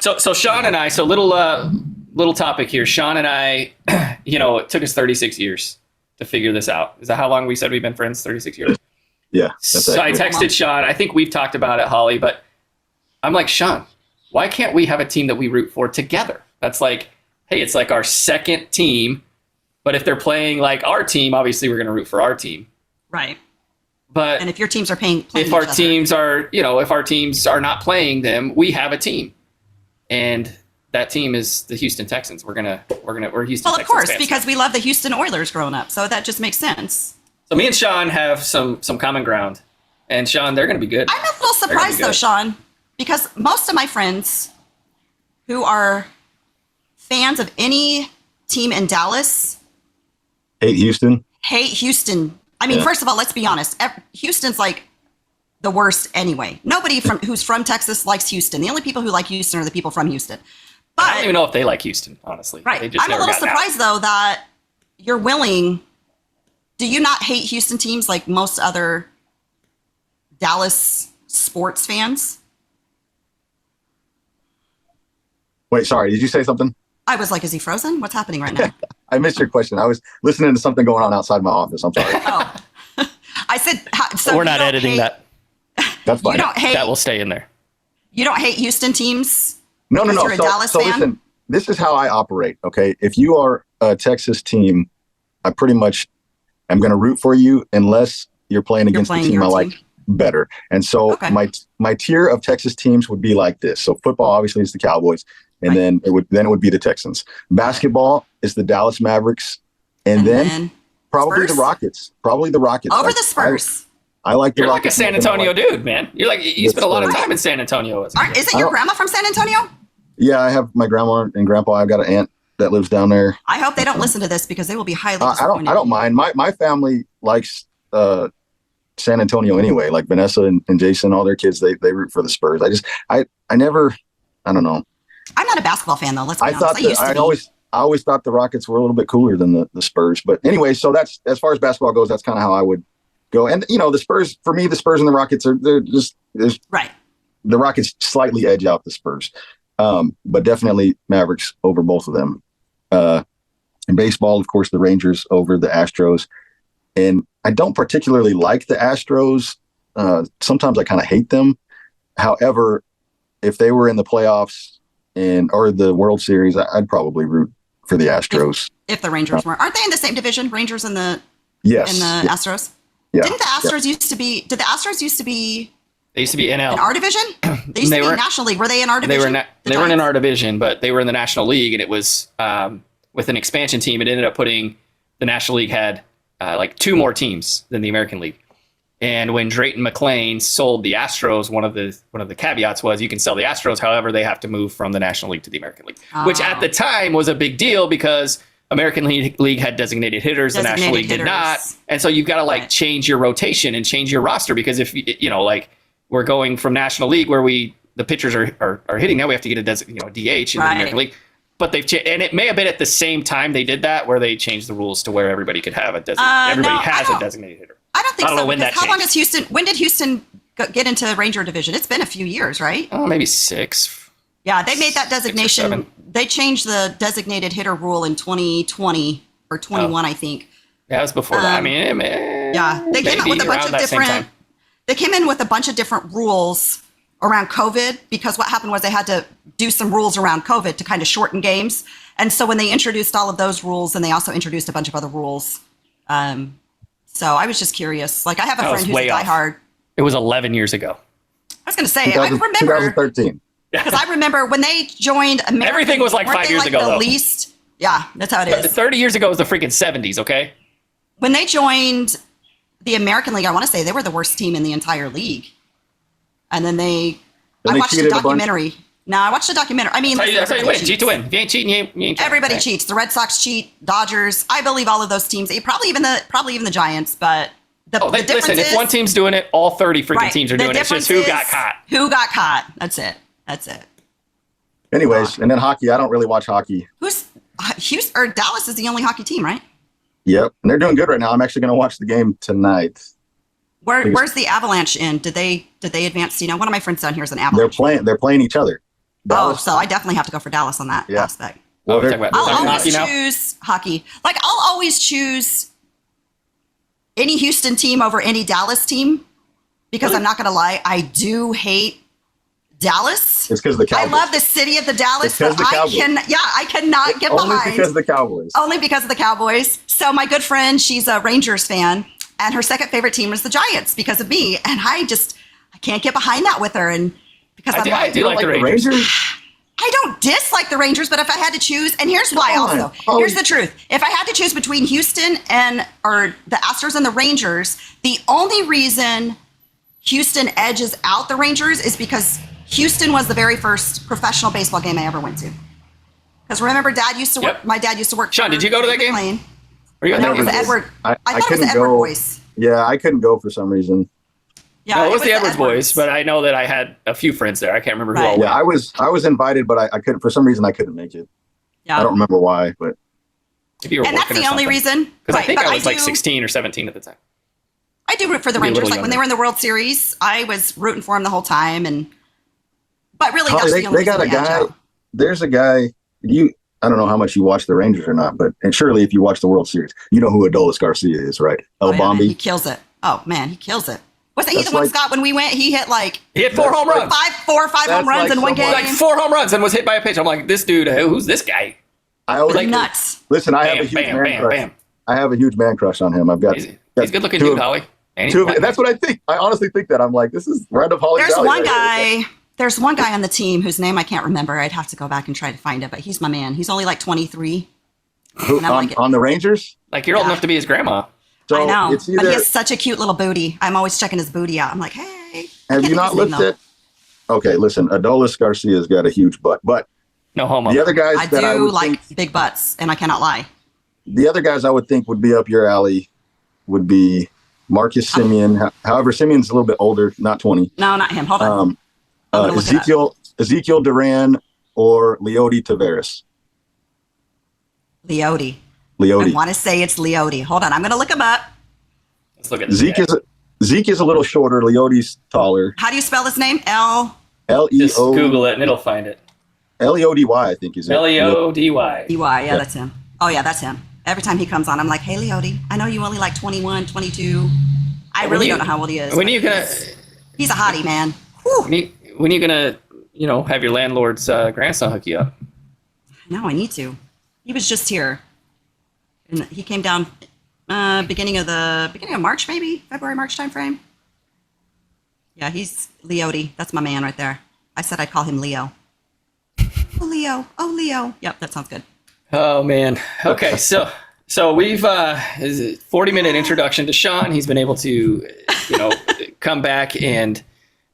So Sean and I, little topic here. Sean and I, it took us 36 years to figure this out. Is that how long we said we've been friends? 36 years? Yeah. So I texted Sean. I think we've talked about it, Holly, but I'm like, Sean, why can't we have a team that we root for together? That's like, hey, it's like our second team. But if they're playing like our team, obviously we're going to root for our team. Right. But and if your teams are playing if our teams are, if our teams are not playing them, we have a team, and that team is the Houston Texans. We're Houston. Well, of Texans course, fans. Because we love the Houston Oilers growing up, so that just makes sense. So me and Sean have some common ground, and Sean, they're going to be good. I'm a little surprised though, Sean, because most of my friends who are fans of any team in Dallas hate Houston. I mean, first of all, let's be honest. Houston's like the worst anyway. Nobody who's from Texas likes Houston. The only people who like Houston are the people from Houston. But I don't even know if they like Houston, honestly. Right. I'm a little surprised, though, that you're willing. Do you not hate Houston teams like most other Dallas sports fans? Wait, sorry. Did you say something? I was like, is he frozen? What's happening right now? I missed your question. I was listening to something going on outside my office. I'm sorry. Oh, I said, so we're not editing that. That's fine. That will stay in there. You don't hate Houston teams? No. You're a Dallas fan? Listen, this is how I operate. Okay. If you are a Texas team, I pretty much am going to root for you unless you're playing against the team I like better. And so my tier of Texas teams would be like this. So football, obviously, is the Cowboys. And then it would be the Texans. Basketball is the Dallas Mavericks, and then probably Spurs? the Rockets. Probably the Rockets Over the Spurs. I like the You're Rockets. You're like a San Antonio dude, man. You spent a lot of time in San Antonio. Isn't your grandma from San Antonio? Yeah, I have my grandma and grandpa. I've got an aunt that lives down there. I hope they don't listen to this because they will be highly disappointed. I don't mind. My family likes San Antonio anyway. Like Vanessa and Jason, all their kids, they root for the Spurs. I don't know. I'm not a basketball fan though. Let's be honest. I always thought the Rockets were a little bit cooler than the Spurs. But anyway, so that's as far as basketball goes. That's kind of how I would go. And the Spurs, for me, the Spurs and the Rockets they're just right. The Rockets slightly edge out the Spurs, but definitely Mavericks over both of them. In baseball, of course, the Rangers over the Astros. And I don't particularly like the Astros. Sometimes I kind of hate them. However, if they were in the playoffs or the World Series, I'd probably root for the Astros. If the Rangers were, aren't they in the same division? Rangers and the Astros. Yeah. Didn't the Astros used to be? Did the Astros used to be? They used to be NL. In our division. They used to be National League. Were they in our division? They weren't in our division, but they were in the National League, and it was with an expansion team. It ended up putting the National League had like two more teams than the American League. And when Drayton McLean sold the Astros, one of the caveats was you can sell the Astros, however, they have to move from the National League to the American League, which at the time was a big deal because American League had designated hitters, the National League did not, and so you've got to change your rotation and change your roster because if we're going from National League where the pitchers are hitting, now we have to get a DH in the American League. But and it may have been at the same time they did that where they changed the rules to where everybody could have a designated hitter. I don't think so. When did Houston get into Ranger division? It's been a few years, right? Oh, maybe 6. Yeah, they made that designation. They changed the designated hitter rule in 2020 or 21, I think. Yeah, it was before that. I mean, they came out with a bunch of different. They came in with a bunch of different rules around COVID because what happened was they had to do some rules around COVID to kind of shorten games. And so when they introduced all of those rules, and they also introduced a bunch of other rules. So I was just curious. I have a friend who's a diehard. It was 11 years ago. I was going to say, I remember 2013. Because I remember when they joined American. Everything was 5 years ago, though. Yeah, that's how it is. 30 years ago was the freaking 70s, okay? When they joined the American League, I want to say they were the worst team in the entire league. And then I watched a documentary. No, I watched a documentary. I mean, that's how you win. Cheat to win. If you ain't cheating, you ain't cheating. Everybody cheats. The Red Sox cheat. Dodgers. I believe all of those teams. Probably even the Giants. But the difference is, if one team's doing it, all 30 freaking teams are doing it. It's just who got caught. Who got caught? That's it. Anyways, and then hockey. I don't really watch hockey. Houston or Dallas is the only hockey team, right? Yep, and they're doing good right now. I'm actually going to watch the game tonight. Where's the Avalanche in? Did they advance? One of my friends down here is an Avalanche. They're playing each other. Dallas. So I definitely have to go for Dallas on that aspect. Well, I'll always choose hockey. I'll always choose any Houston team over any Dallas team because I'm not going to lie, I do hate Dallas. It's because of the Cowboys. I love the city of the Dallas, but I cannot get behind. Only because of the Cowboys. Only because of the Cowboys. So my good friend, she's a Rangers fan, and her second favorite team is the Giants because of me, and I can't get behind that with her, and because I do like the Rangers. I don't dislike the Rangers, but if I had to choose, and here's why here's the truth. If I had to choose between Houston or the Astros and the Rangers, the only reason Houston edges out the Rangers is because Houston was the very first professional baseball game I ever went to. Because remember, Dad used to work. My dad used to work. Sean, did you go to that game? I thought it was Edward. I thought it was the Edward boys. Yeah, I couldn't go for some reason. Yeah, no, it was the Edwards boys, but I know that I had a few friends there. I can't remember who all went. Yeah, I was invited, but I couldn't. For some reason, I couldn't make it. Yeah, I don't remember why, but. And that's the only reason. Because I think I was 16 or 17 at the time. I do root for the Rangers. When they were in the World Series, I was rooting for them the whole time, but really, that's the only they got a guy. There's a guy. I don't know how much you watch the Rangers or not, and surely if you watch the World Series, you know who Adolis Garcia is, right? El Bombi. He kills it. Oh man, he kills it. Wasn't he the one, Scott, when we went, he hit 4 home runs. 4 or 5 home runs in one game? 4 home runs and was hit by a pitch. I'm like, this dude, who's this guy? Nuts. Listen, I have a huge man crush. I have a huge man crush on him. He's a good looking dude, Holly. That's what I think. I honestly think that. I'm like, this is right up Holly's alley. There's one guy on the team whose name I can't remember. I'd have to go back and try to find it, but he's my man. He's only 23. On the Rangers? You're old enough to be his grandma. So I know, but he has such a cute little booty. I'm always checking his booty out. I'm like, hey. Have you not looked at? Okay, listen, Adolis Garcia's got a huge butt, but no homo. The other guys I do like big butts, and I cannot lie. The other guys I would think would be up your alley would be Marcus Semien. However, Simeon's a little bit older, not 20. No, not him. Hold on. Ezekiel Duran or Leody Taveras. Leody. I want to say it's Leody. Hold on, I'm going to look him up. Let's look at Zeke is a little shorter. Leody's taller. How do you spell his name? L-E-O. Just Google it and it'll find it. Leody, I think is it. Leody. Yeah, that's him. Oh, yeah, that's him. Every time he comes on, I'm like, hey, Leody, I know you only 21, 22. I really don't know how old he is. When are you going to... He's a hottie, man. When are you going to, have your landlord's grandson hook you up? No, I need to. He was just here. And he came down beginning of March, maybe February, March timeframe. Yeah, he's Leody. That's my man right there. I said I'd call him Leo. Oh, Leo. Yep, that sounds good. Oh man. Okay, so So we've 40-minute introduction to Sean. He's been able to, come back and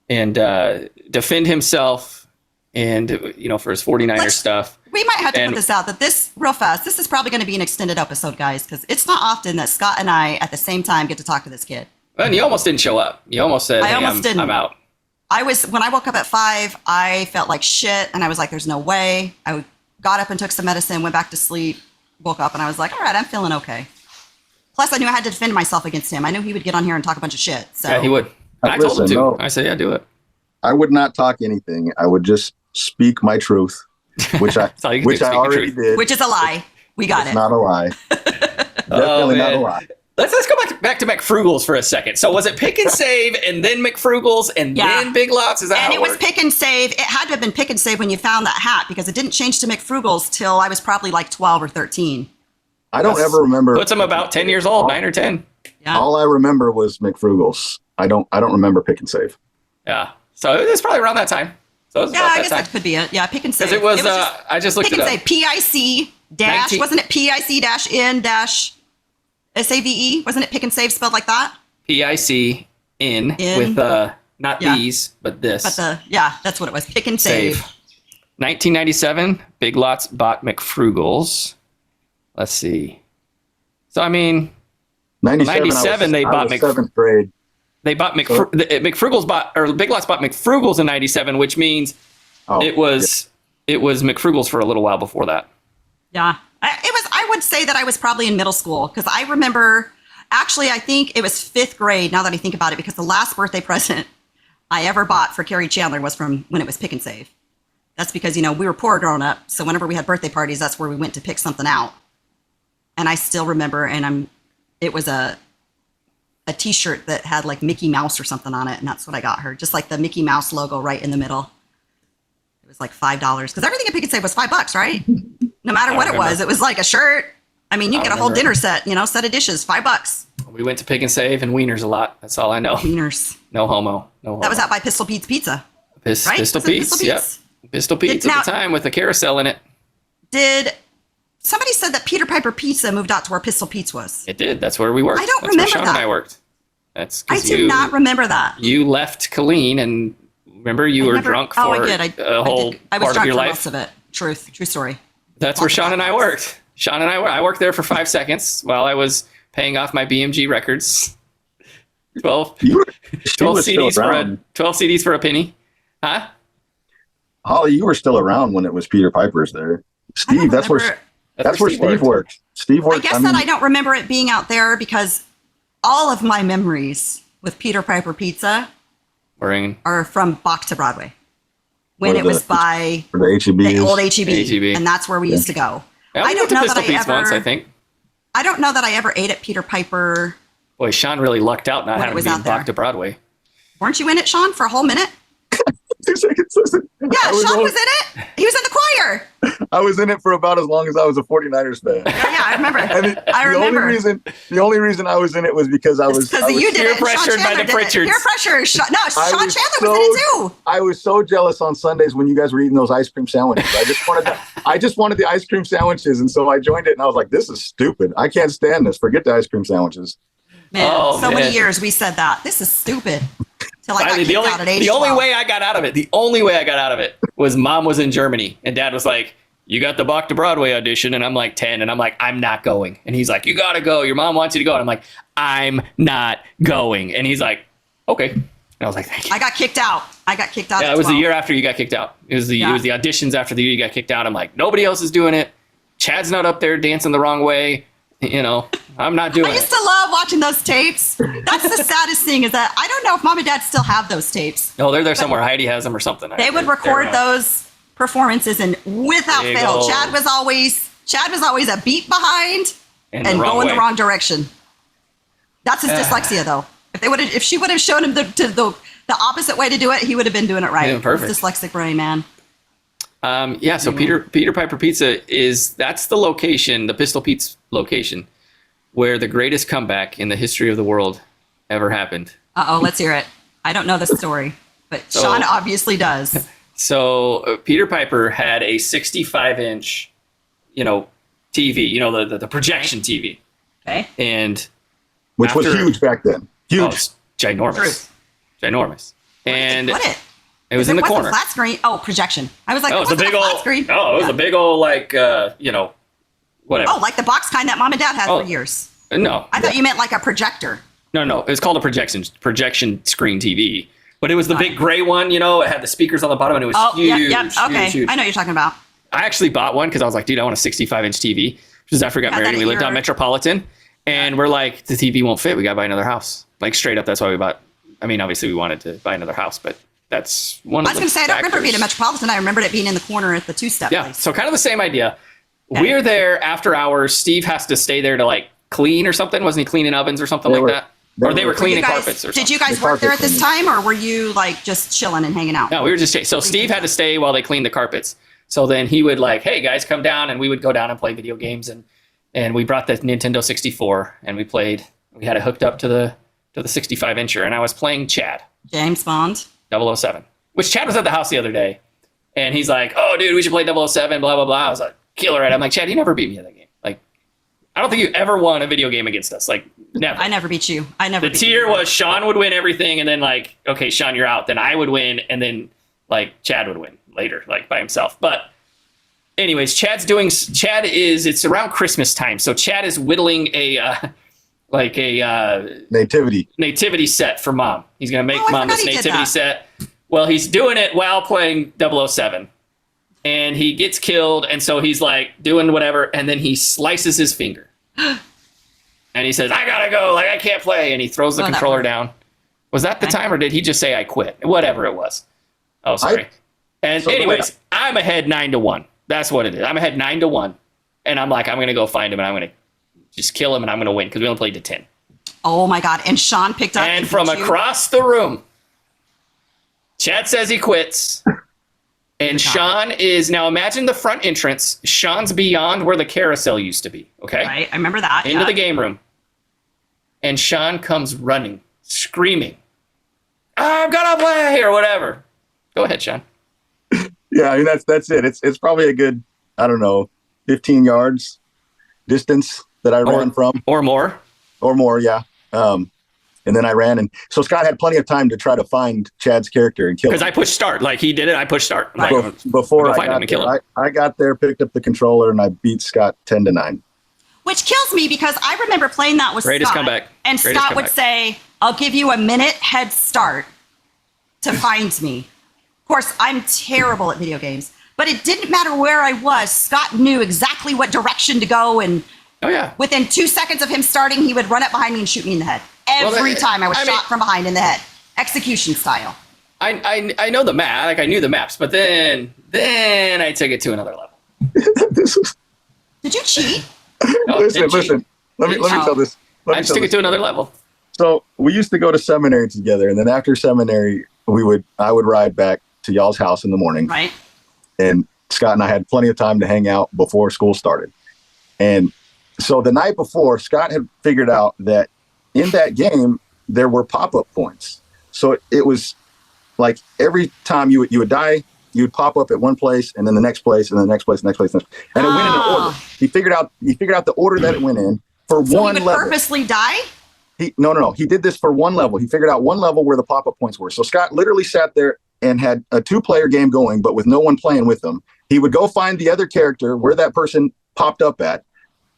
defend himself, and for his 49er stuff. We might have to put this out that this real fast. This is probably going to be an extended episode, guys, because it's not often that Scott and I at the same time get to talk to this kid. And you almost didn't show up. You almost said, I'm out. When I woke up at 5, I felt like shit, and I was like, "There's no way." I got up and took some medicine, went back to sleep. Woke up and I was like, all right, I'm feeling okay. Plus, I knew I had to defend myself against him. I knew he would get on here and talk a bunch of shit. So yeah, he would. I told him to. No, I said, yeah, do it. I would not talk anything. I would just speak my truth, which I already did. Which is a lie. We got it's not a lie. Definitely not a lie. Let's go back to McFrugals for a second. So was it pick and save and then McFrugals and then Big Lots? Is that how it was pick and save. It had to have been pick and save when you found that hat, because it didn't change to McFrugals till I was probably like 12 or 13. I don't ever remember. Puts them about 10 years old, 9 or 10. Yeah. All I remember was McFrugals. I don't remember pick and save. Yeah. So it was probably around that time. So it was I guess that could be it. Yeah, pick and save. Because it was I just looked it up. Pick and save. PIC- wasn't it PIC-N- SAVE? Wasn't it pick and save spelled like that? PIC in with not these, but this. But that's what it was. Pick and save. 1997, Big Lots bought McFrugals. Let's see. So I mean, 97 they bought seventh grade. They bought Big Lots bought McFrugals in 97, which means it was McFrugals for a little while before that. Yeah. I would say that I was probably in middle school, because I remember, actually, I think it was 5th grade, now that I think about it, because the last birthday present I ever bought for Carrie Chandler was from when it was pick and save. That's because, we were poor growing up. So whenever we had birthday parties, that's where we went to pick something out. And I still remember, it was a t-shirt that had like Mickey Mouse or something on it. And that's what I got her. Just like the Mickey Mouse logo right in the middle. It was like $5, because everything at Pick and Save was $5, right? No matter what it was like a shirt. I mean, you get a whole dinner set, set of dishes, $5. We went to Pick and Save and Wieners a lot. That's all I know. Wieners. No homo. That was out by Pistol Pete's Pizza. Right? Pistol Pete's, yep. Pistol Pete's at the time with the carousel in it. Did somebody said that Peter Piper Pizza moved out to where Pistol Pete's was? It did. That's where we worked. I don't remember where Sean that. and I worked. I do not remember that. You left Colleen, and remember you were drunk for a whole part of your life. Most of it. True story. That's where Sean and I worked. I worked there for 5 seconds while I was paying off my BMG records. 12 CDs for a penny. Huh? Holly, you were still around when it was Peter Piper's there. Steve, that's where Steve worked. Steve worked. I guess that I don't remember it being out there, because all of my memories with Peter Piper Pizza are from Bach to Broadway. When it was by the old HEB. And that's where we used to go. Yeah, I don't know that I don't know that I ever ate at Peter Piper. Boy, Sean really lucked out not having to be in Bach to Broadway. Weren't you in it, Sean, for a whole minute? 2 seconds. Listen. Yeah, Sean was in it. He was in the choir. I was in it for about as long as I was a 49ers fan. Yeah, I remember. The only reason I was in it was because I was peer pressured by the Pritchards. Peer pressure. Sean Chandler was in it too. I was so jealous on Sundays when you guys were eating those ice cream sandwiches. I just wanted the ice cream sandwiches, and so I joined it, and I was like, "This is stupid. I can't stand this. Forget the ice cream sandwiches." Man, many years we said that. This is stupid. Finally, the only way I got out of it was Mom was in Germany, and Dad was like, "You got the Bach to Broadway audition," and I'm like 10, and I'm like, "I'm not going," and he's like, "You gotta go. Your mom wants you to go," and I'm like, "I'm not going," and he's like, "Okay," and I was like, "Thank you." I got kicked out. Yeah, it was the year after you got kicked out. It was the auditions after the year you got kicked out. I'm like, nobody else is doing it. Chad's not up there dancing the wrong way. I'm not doing it. I used to love watching those tapes. That's the saddest thing, is that I don't know if Mom and Dad still have those tapes. No, they're there somewhere. Heidi has them or something. They would record those performances, and without fail, Chad was always a beat behind and going the wrong direction. That's his dyslexia, though. If she would have shown him the opposite way to do it, he would have been doing it right. Perfect. His dyslexic brain, man. So Peter Piper Pizza that's the location, the Pistol Pete's location, where the greatest comeback in the history of the world ever happened. Let's hear it. I don't know the story, but Sean obviously does. So Peter Piper had a 65-inch, TV, you know, the projection TV. Okay. And which was huge back then. Huge. Oh, it's ginormous. Ginormous. And put it? It was in the corner. Flat screen. Oh, projection. I was like, oh, it was a big old flat screen. Oh, it was a big old like you know, whatever. Oh, like the box kind that mom and dad had for years. No. I thought you meant like a projector. No. It was called a projection screen TV. But it was the big gray one, you know, it had the speakers on the bottom and it was huge. Yep. Okay. Huge. I know what you're talking about. I actually bought one because I was like, dude, I want a 65-inch TV. Because after we got married, we lived on Metropolitan. And we're like, the TV won't fit. We got to buy another house. Like straight up, that's why we bought. I mean, obviously we wanted to buy another house, but that's one of the I was going to say, I don't remember it being a Metropolitan. I remembered it being in the corner at the two-step place. So kind of the same idea. Okay. We're there after hours. Steve has to stay there to like clean or something. Wasn't he cleaning ovens or something like that? Or they were cleaning carpets or something. Did you guys work there at this time, or were you like just chilling and hanging out? No, we were just so Steve had to stay while they cleaned the carpets. So then he would like, hey guys, come down, and we would go down and play video games, and we brought the Nintendo 64 and we played. We had it hooked up to the 65-incher, and I was playing Chad. James Bond. 007. Which Chad was at the house the other day, and he's like, "Oh, dude, we should play 007." Blah blah blah. I was like, "Killer!" I'm like, Chad, you never beat me in that game. Like, I don't think you ever won a video game against us. Like, never. I never beat you. The tier was Sean would win everything, and then like, okay, Sean, you're out. Then I would win, and then like Chad would win later, like by himself. But anyways, it's around Christmas time, so Chad is whittling a nativity set for mom. He's gonna make mom this nativity set. Well, he's doing it while playing 007, and he gets killed, and so he's like doing whatever, and then he slices his finger, and he says, "I gotta go, like I can't play," and he throws the controller down. Was that the time, or did he just say I quit? Whatever it was. Oh, sorry. Anyways, I'm ahead 9-1. That's what it is. I'm ahead 9-1, and I'm like, I'm gonna go find him, and I'm gonna just kill him, and I'm gonna win because we only played to 10. Oh my god! And Sean picked up, and from across the room, Chad says he quits. And Sean is now, imagine the front entrance. Sean's beyond where the carousel used to be. Okay. Right. I remember that. Into the game room. And Sean comes running, screaming, "I'm gonna play," or whatever. Go ahead, Sean. Yeah, I mean that's it. It's probably a good, I don't know, 15 yards distance that I ran from. Or more. Or more, yeah. And then I ran, and so Scott had plenty of time to try to find Chad's character and kill him. Because I pushed start, like he did it. I pushed start. Before I got there, picked up the controller, and I beat Scott 10-9. Which kills me because I remember playing that with Greatest Scott. Comeback. And Scott would say, "I'll give you a minute head start to find me." Of course, I'm terrible at video games, but it didn't matter where I was. Scott knew exactly what direction to go, and within 2 seconds of him starting, he would run up behind me and shoot me in the head. Every time I was shot from behind in the head, execution style. I know the map, like I knew the maps, but then I took it to another level. Did you cheat? No, listen. Let me tell this. I just took it to another level. So we used to go to seminary together, and then after seminary, I would ride back to y'all's house in the morning. Right. And Scott and I had plenty of time to hang out before school started. And so the night before, Scott had figured out that in that game, there were pop-up points. So it was like every time you would die, you would pop up at one place, and then the next place, and the next place, next place, and it went in an order. He figured out the order that it went in for one level. Purposely die? No. He did this for one level. He figured out one level where the pop-up points were. So Scott literally sat there and had a 2-player game going, but with no one playing with him. He would go find the other character where that person popped up at.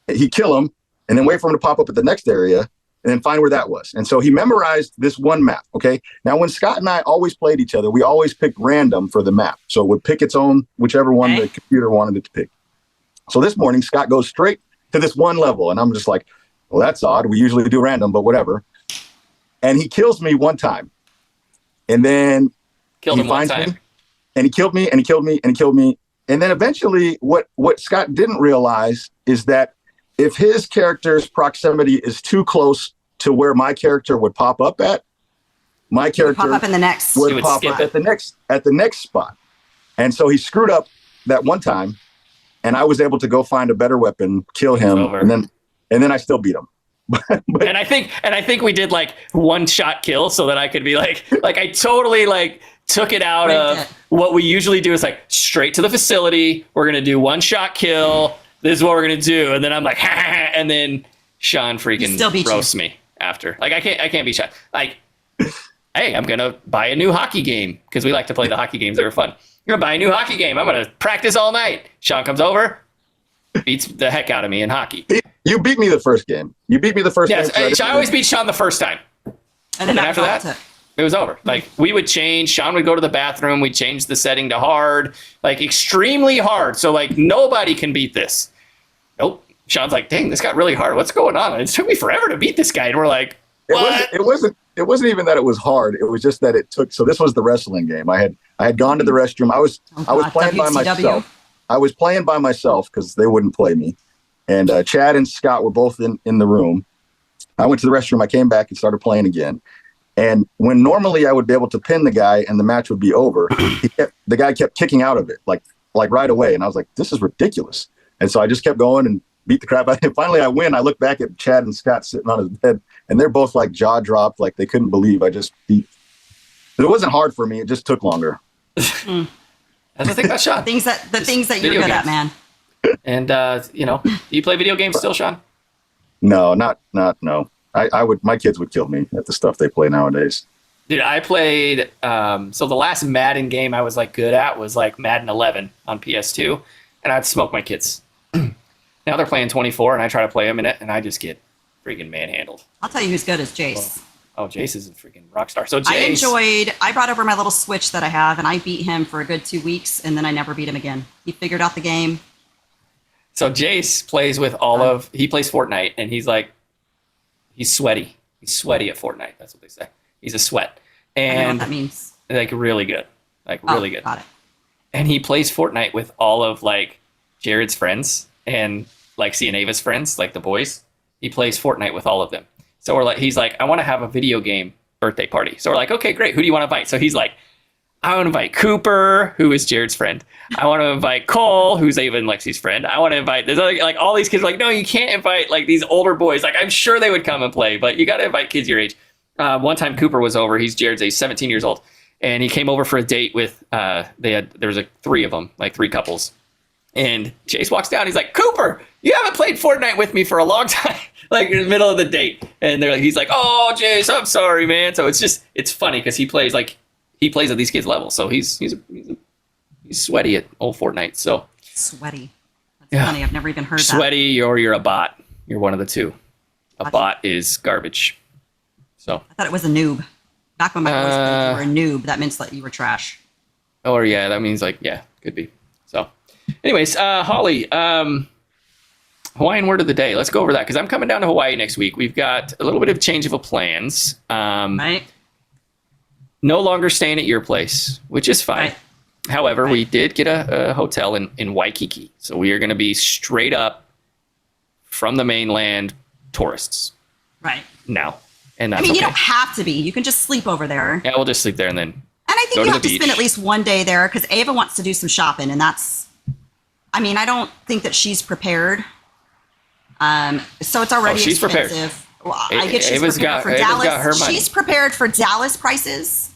He'd kill him, and then wait for him to pop up at the next area, and then find where that was. And so he memorized this one map, okay? Now, when Scott and I always played each other, we always picked random for the map. So it would pick its own, whichever one the computer wanted it to pick. So this morning, Scott goes straight to this one level, and I'm just like, well, that's odd. We usually do random, but whatever. And he kills me one time. And then he finds me, and he killed me, and he killed me, and he killed me. And then eventually, what Scott didn't realize is that if his character's proximity is too close to where my character would pop up at, my character would pop up in the next. Would pop up at the next spot. And so he screwed up that one time, and I was able to go find a better weapon, kill him, and then I still beat him. And I think we did like one shot kill so that I could be like I totally like took it out of what we usually do is like straight to the facility. We're gonna do one shot kill. this is what we're going to do. And then I'm like, and then Sean freaking roasts me after. Like, I can't beat Sean. Like, hey, I'm going to buy a new hockey game because we like to play the hockey games that are fun. I'm going to buy a new hockey game. I'm going to practice all night. Sean comes over, beats the heck out of me in hockey. You beat me the first game. You beat me the first game. Yes, I always beat Sean the first time. And then after that, it was over. Like, we would change. Sean would go to the bathroom. We'd change the setting to hard, like extremely hard. So, like, nobody can beat this. Nope. Sean's like, dang, this got really hard. What's going on? It took me forever to beat this guy. And we're like, what? It wasn't even that it was hard. It was just that it took. So this was the wrestling game. I had gone to the restroom. I was playing by myself. I was playing by myself because they wouldn't play me. And Chad and Scott were both in the room. I went to the restroom. I came back and started playing again. And when normally I would be able to pin the guy and the match would be over, the guy kept kicking out of it like right away. And I was like, this is ridiculous. And so I just kept going and beat the crap out of him. Finally, I win. I look back at Chad and Scott sitting on his bed, and they're both like jaw dropped, like they couldn't believe I just beat. But it wasn't hard for me. It just took longer. That's the thing about Sean. The things that you're good at, man. And do you play video games still, Sean? No, no. My kids would kill me at the stuff they play nowadays. Dude, I played, so the last Madden game I was like good at was like Madden 11 on PS2, and I'd smoke my kids. Now they're playing 24, and I try to play them in it, and I just get freaking manhandled. I'll tell you who's good is Jace. Oh, Jace is a freaking rock star. So Jace, I brought over my little Switch that I have, and I beat him for a good 2 weeks, and then I never beat him again. He figured out the game. So Jace plays with he plays Fortnite, and he's sweaty. He's sweaty at Fortnite. That's what they say. He's a sweat. And I don't know what that means. Like really good. Like really good. Got it. And he plays Fortnite with all of like Jared's friends and like Cianava's friends, like the boys. He plays Fortnite with all of them. So he's like, I want to have a video game birthday party. So we're like, okay, great. Who do you want to invite? So he's like, I want to invite Cooper, who is Jared's friend. I want to invite Cole, who's Ava and Lexi's friend. I want to invite there's other, like all these kids are like, no, you can't invite like these older boys. Like I'm sure they would come and play, but you got to invite kids your age. One time Cooper was over. He's Jared's age, 17 years old, and he came over for a date with there was like 3 of them, like 3 couples. And Chase walks down. He's like, Cooper, you haven't played Fortnite with me for a long time, like in the middle of the date. And he's like, oh, Chase, I'm sorry, man. So it's funny because he plays at these kids' level. So he's sweaty at old Fortnite. So sweaty. That's funny. I've never even heard sweaty, or you're a bot. You're one of the two. A bot is garbage. So I thought it was a noob. Back when my boys said you were a noob, that meant that you were trash. Or yeah, that means like could be. So, anyways, Holly, Hawaiian word of the day. Let's go over that because I'm coming down to Hawaii next week. We've got a little bit of change of plans. Right. No longer staying at your place, which is fine. Right. However, we did get a hotel in Waikiki. So we are going to be straight up from the mainland tourists. Right. Now. And that's you don't have to be. You can just sleep over there. Yeah, we'll just sleep there and then. And I think you have to spend at least one day there because Ava wants to do some shopping. And I don't think that she's prepared. So it's already she's expensive. Prepared. Well, I get she's prepared for Dallas. Got her money. She's prepared for Dallas prices.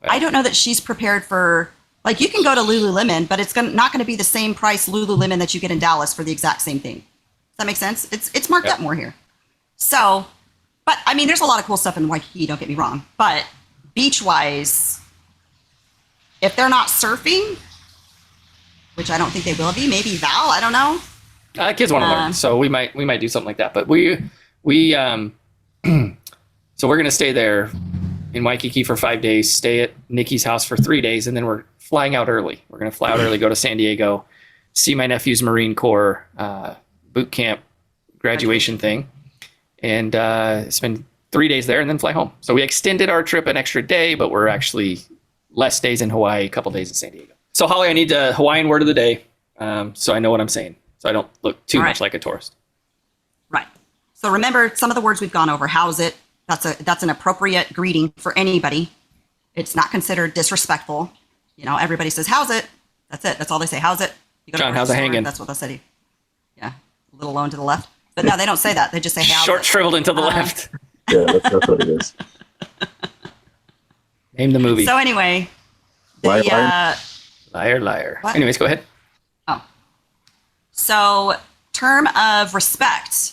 Well, I don't know that she's prepared for, like, you can go to Lululemon, but it's not going to be the same price Lululemon that you get in Dallas for the exact same thing. Does that make sense? It's marked up more here. So, but there's a lot of cool stuff in Waikiki, don't get me wrong. But beach-wise, if they're not surfing, which I don't think they will be, maybe Val, I don't know. Kids want to learn, so we might do something like that. But we so we're gonna stay there in Waikiki for 5 days, stay at Nikki's house for 3 days, and then we're flying out early. We're gonna fly out early, go to San Diego, see my nephew's Marine Corps boot camp graduation thing, and spend 3 days there, and then fly home. So we extended our trip an extra day, but we're actually less days in Hawaii, a couple days in San Diego. So Holly, I need the Hawaiian word of the day, so I know what I'm saying. So I don't look too much like a tourist. Right. So remember some of the words we've gone over. How's it? That's an appropriate greeting for anybody. It's not considered disrespectful. Everybody says, how's it? That's it. That's all they say. How's it? John, how's it hanging? That's what they say. Yeah. A little alone to the left. But no, they don't say that. They just say, how's Short shriveled into the left. Yeah, that's what it is. Name the movie. So anyway. Liar. What? Anyways, go ahead. So, term of respect,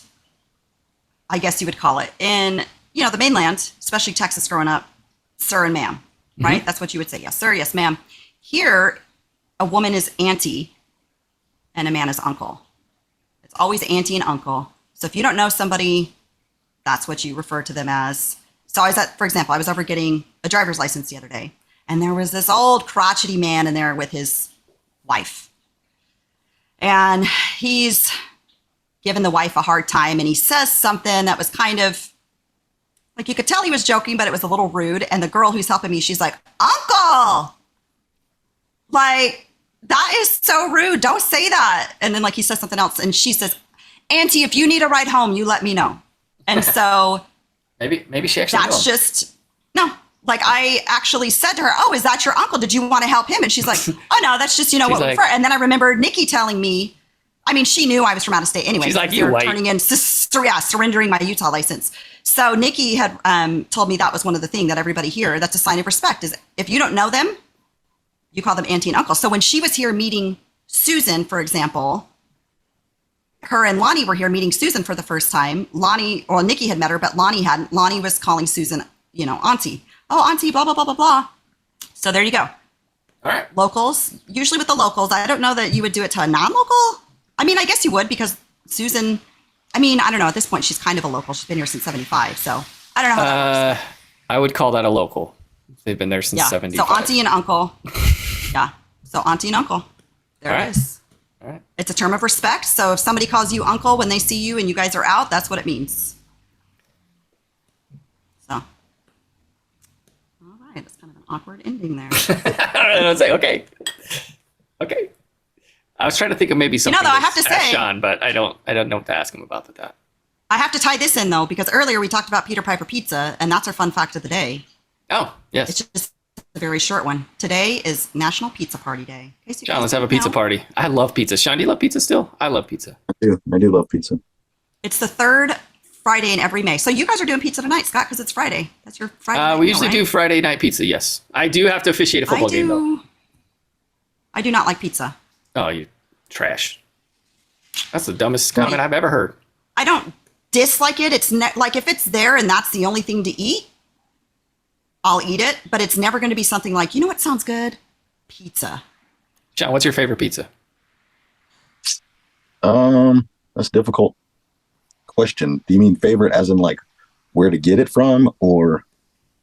I guess you would call it. In, the mainland, especially Texas growing up, sir and ma'am, right? Mm-hmm. That's what you would say. Yes, sir. Yes, ma'am. Here, a woman is auntie and a man is uncle. It's always auntie and uncle. So if you don't know somebody, that's what you refer to them as. So for example, I was over getting a driver's license the other day, and there was this old crotchety man in there with his wife. And he's giving the wife a hard time, and he says something that was kind of, like, you could tell he was joking, but it was a little rude. And the girl who's helping me, she's like, "Uncle!" Like, that is so rude. Don't say that. And then, like, he says something else, and she says, "Auntie, if you need a ride home, you let me know." And so maybe she actually that's just no. Like, I actually said to her, "Oh, is that your uncle? Did you want to help him?" And she's like, "Oh no, that's just what like, we're." And then I remember Nikki telling me, I mean, she knew I was from out of state anyway. She's like, "You white." Turning in, surrendering my Utah license. So Nikki had told me that was one of the things that everybody here, that's a sign of respect, is if you don't know them, you call them auntie and uncle. So when she was here meeting Susan, for example, her and Lonnie were here meeting Susan for the first time. Nikki had met her, but Lonnie hadn't. Lonnie was calling Susan, auntie. "Oh, auntie, blah, blah, blah, blah, blah." So there you go. All right. Locals, usually with the locals. I don't know that you would do it to a non-local. I mean, I guess you would, because Susan, I don't know. At this point, she's kind of a local. She's been here since 75. So I don't know how that works. I would call that a local. They've been there since 75. So auntie and uncle. Yeah. So auntie and uncle. There it is. All right. It's a term of respect. So if somebody calls you uncle when they see you and you guys are out, that's what it means. So, all right. That's kind of an awkward ending there. I was like, okay. I was trying to think of maybe something. though, I have to say, Sean, but I don't know what to ask him about that. I have to tie this in, though, because earlier we talked about Peter Piper Pizza, and that's our fun fact of the day. Oh, yes. It's just a very short one. Today is National Pizza Party Day. Sean, let's have a pizza party. I love pizza. Sean, do you love pizza still? I love pizza. I do love pizza. It's the third Friday in every May. So you guys are doing pizza tonight, Scott, because it's Friday. That's your Friday night We meal, usually right? do Friday night pizza, yes. I do have to officiate a football game, though. I do not like pizza. Oh, you trash. That's the dumbest comment I've ever heard. I don't dislike it. It's like, if it's there and that's the only thing to eat, I'll eat it. But it's never going to be something like, you know what sounds good? Pizza. John, what's your favorite pizza? That's a difficult question. Do you mean favorite as in like where to get it from, or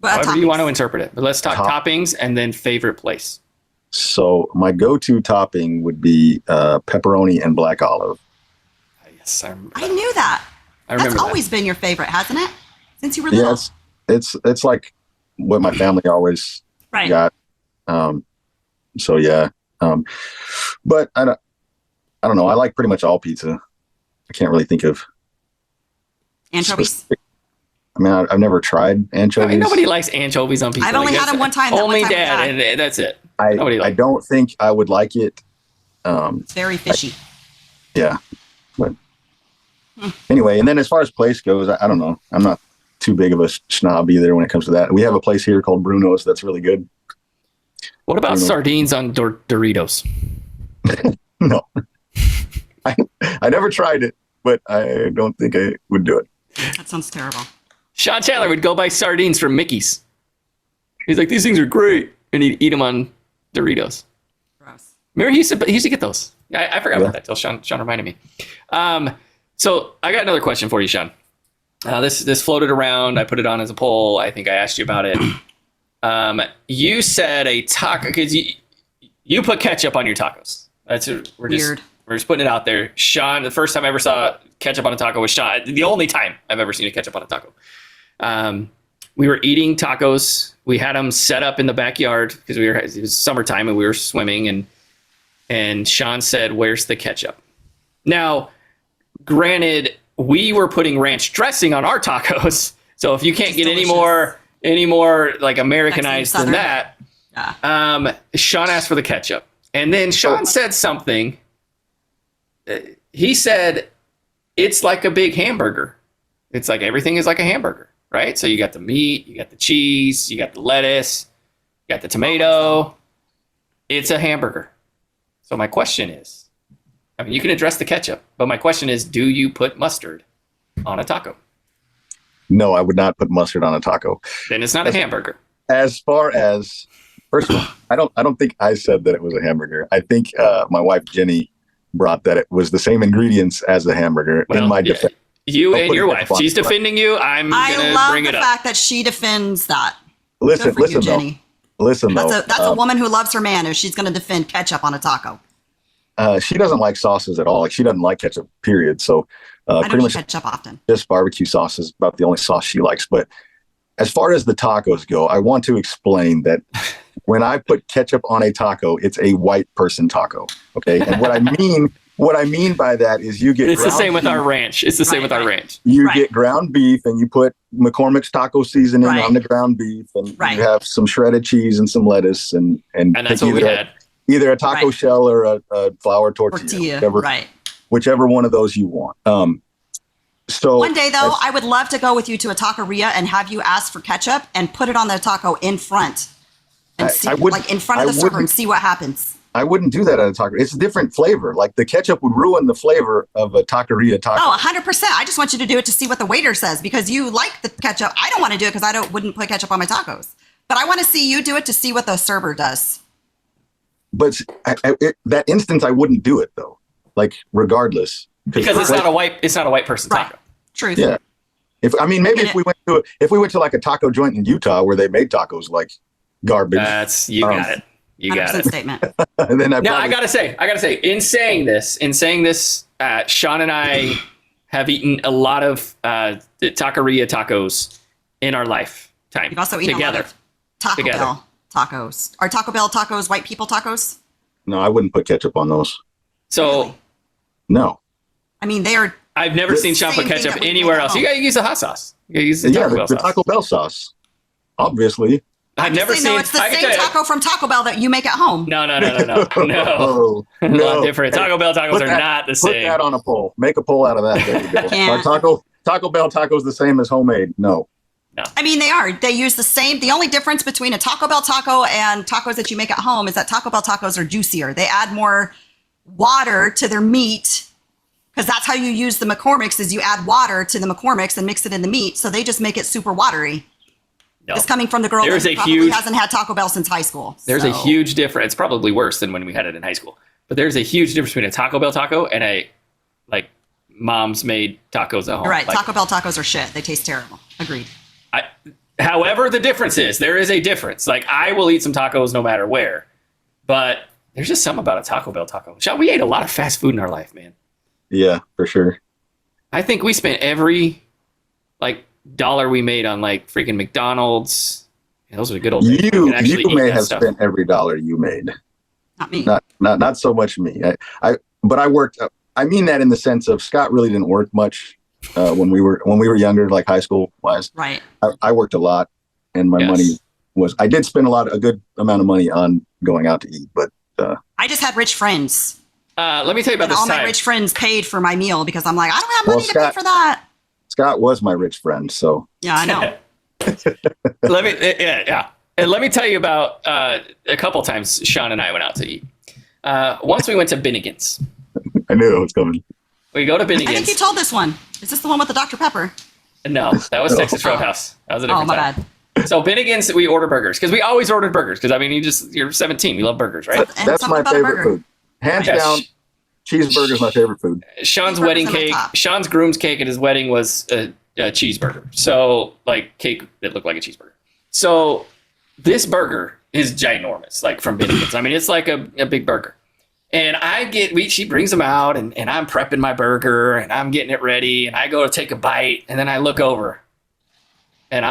however you want to interpret it? But let's talk toppings and then favorite place. So my go-to topping would be pepperoni and black olive. Yes, I knew that. That's always been your favorite, hasn't it? Since you were little. Yeah, it's like what my family always got. So yeah. But I don't know. I like pretty much all pizza. I can't really think of anchovies. Specific. I mean, I've never tried anchovies. Nobody likes anchovies on pizza. I've only had them one time. Only Dad, and that's it. I don't think I would like it. It's very fishy. But anyway, and then as far as place goes, I don't know. I'm not too big of a snob either when it comes to that. We have a place here called Bruno's that's really good. What about sardines on Doritos? No. I never tried it, but I don't think I would do it. That sounds terrible. Sean Chandler would go buy sardines from Mickey's. He's like, these things are great. And he'd eat them on Doritos. Gross. Remember, he used to get those. I forgot about that till Sean reminded me. So I got another question for you, Sean. This floated around. I put it on as a poll. I think I asked you about it. You said a taco, because you put ketchup on your tacos. We're just putting it out there. Sean, the first time I ever saw ketchup on a taco was Sean. The only time I've ever seen a ketchup on a taco. We were eating tacos. We had them set up in the backyard because it was summertime and we were swimming. And Sean said, "Where's the ketchup?" Now, granted, we were putting ranch dressing on our tacos. So if you can't get any more like Americanized than that, Sean asked for the ketchup. And then Sean said something. He said, it's like a big hamburger. It's like everything is like a hamburger, right? So you got the meat, you got the cheese, you got the lettuce, you got the tomato. It's a hamburger. So my question is, I mean, you can address the ketchup, but my question is, do you put mustard on a taco? No, I would not put mustard on a taco. Then it's not a hamburger. As far as, first of all, I don't think I said that it was a hamburger. I think my wife Jenny brought that it was the same ingredients as the hamburger. Well, in my defense, you and your wife. She's defending you. I love bring the it up. fact that she defends that. Listen, Good for you, Jenny. Listen, that's a woman who loves her man if she's going to defend ketchup on a taco. She doesn't like sauces at all. Like, she doesn't like ketchup, period. So I pretty don't much eat ketchup often. just barbecue sauce is about the only sauce she likes. But as far as the tacos go, I want to explain that when I put ketchup on a taco, it's a white person taco. Okay. And what I mean by that is you get, it's the same with our ranch. It's the same with our ranch. You get ground beef and you put McCormick's taco seasoning on the ground beef, and you have some shredded cheese and some lettuce, and that's what we had. Either a taco shell or a flour tortilla. Whichever one of those you want. So one day though, I would love to go with you to a taqueria and have you ask for ketchup and put it on the taco in front, and see, like in front of the server, and see what happens. I wouldn't do that at a taco. It's a different flavor. Like, the ketchup would ruin the flavor of a taqueria taco. Oh, 100%. I just want you to do it to see what the waiter says, because you like the ketchup. I don't want to do it because wouldn't put ketchup on my tacos. But I want to see you do it to see what the server does. But that instance, I wouldn't do it though. Like, regardless, because it's not a white person taco. Right. Truth. Yeah. If we went to like a taco joint in Utah where they made tacos like garbage. You got it. You got it. Statement. And then I gotta say, in saying this, Sean and I have eaten a lot of taqueria tacos in our lifetime. You've also eaten together. A lot of Taco Bell tacos. Are Taco Bell tacos white people tacos? No, I wouldn't put ketchup on those. So, really? No. I mean, they are. I've never seen Sean put ketchup anywhere else. You gotta use the hot sauce. You gotta use the Taco Bell sauce. Obviously. I've never seen. No, it's the same taco from Taco Bell that you make at home. No. A lot different. Taco Bell tacos are not the same. Put that on a poll. Make a poll out of that. There you go. Taco Bell tacos the same as homemade? No. I mean, they are. They use the same. The only difference between a Taco Bell taco and tacos that you make at home is that Taco Bell tacos are juicier. They add more water to their meat, because that's how you use the McCormick's, is you add water to the McCormick's and mix it in the meat. So they just make it super watery. No. It's coming from the girl that probably hasn't had Taco Bell since high school. There's a huge difference. It's probably worse than when we had it in high school. But there's a huge difference between a Taco Bell taco and a, like, mom's made tacos at home. You're right. Like, Taco Bell tacos are shit. They taste terrible. Agreed. However the difference is, there is a difference. Like, I will eat some tacos no matter where. But there's just something about a Taco Bell taco. Sean, we ate a lot of fast food in our life, man. Yeah, for sure. I think we spent every, like, dollar we made on, like, freaking McDonald's. Yeah, those are the good old days. You may have spent every dollar you made. Not me. Not so much me. But I worked. I mean that in the sense of Scott really didn't work much when we were younger, like high school wise. Right. I worked a lot, and my money was. I did spend a good amount of money on going out to eat, but I just had rich friends. Let me tell you about this. All my rich friends paid for my meal because I'm like, I don't have money to pay for that. Scott was my rich friend, so yeah, I know. And let me tell you about a couple times Sean and I went out to eat. Once we went to Binnigan's. I knew it was coming. We go to Binnigan's. I think you told this one. Is this the one with the Dr. Pepper? No, that was Texas Roadhouse. That was a different time. Bad. So Binnigan's, we order burgers because we always ordered burgers because I mean you're 17, you love burgers, right? That's my favorite food. Hands down, cheeseburger's my favorite food. Sean's wedding cake, Sean's groom's cake at his wedding was a cheeseburger. So like cake that looked like a cheeseburger. So this burger is ginormous, like from Binnigan's. I mean, it's like a big burger. And she brings them out and I'm prepping my burger and I'm getting it ready and I go to take a bite and then I look over and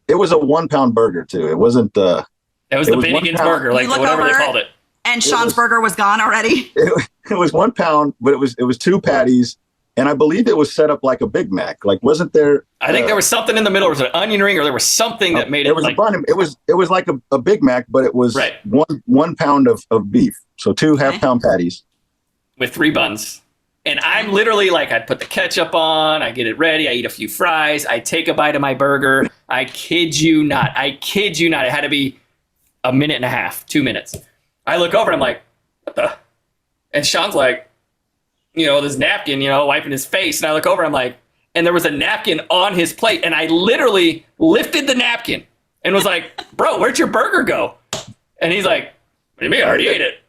it was a 1 pound burger too. It wasn't it was the Binnigan's burger, like whatever they called it. And Sean's burger was gone already. It was 1 pound, but it was 2 patties. And I believe it was set up like a Big Mac. Like, wasn't there? I think there was something in the middle. There was an onion ring, or there was something that made it. It was a bun. It was like a Big Mac, but it was 1 pound of beef. So 2 half-pound patties with 3 buns. And I'm literally like, I put the ketchup on, I get it ready, I eat a few fries, I take a bite of my burger. I kid you not. It had to be a minute and a half, 2 minutes. I look over and I'm like, what the? And Sean's like, this napkin, wiping his face. And I look over, I'm like, and there was a napkin on his plate. And I literally lifted the napkin and was like, bro, where'd your burger go? And he's like, what do you mean? I already ate it.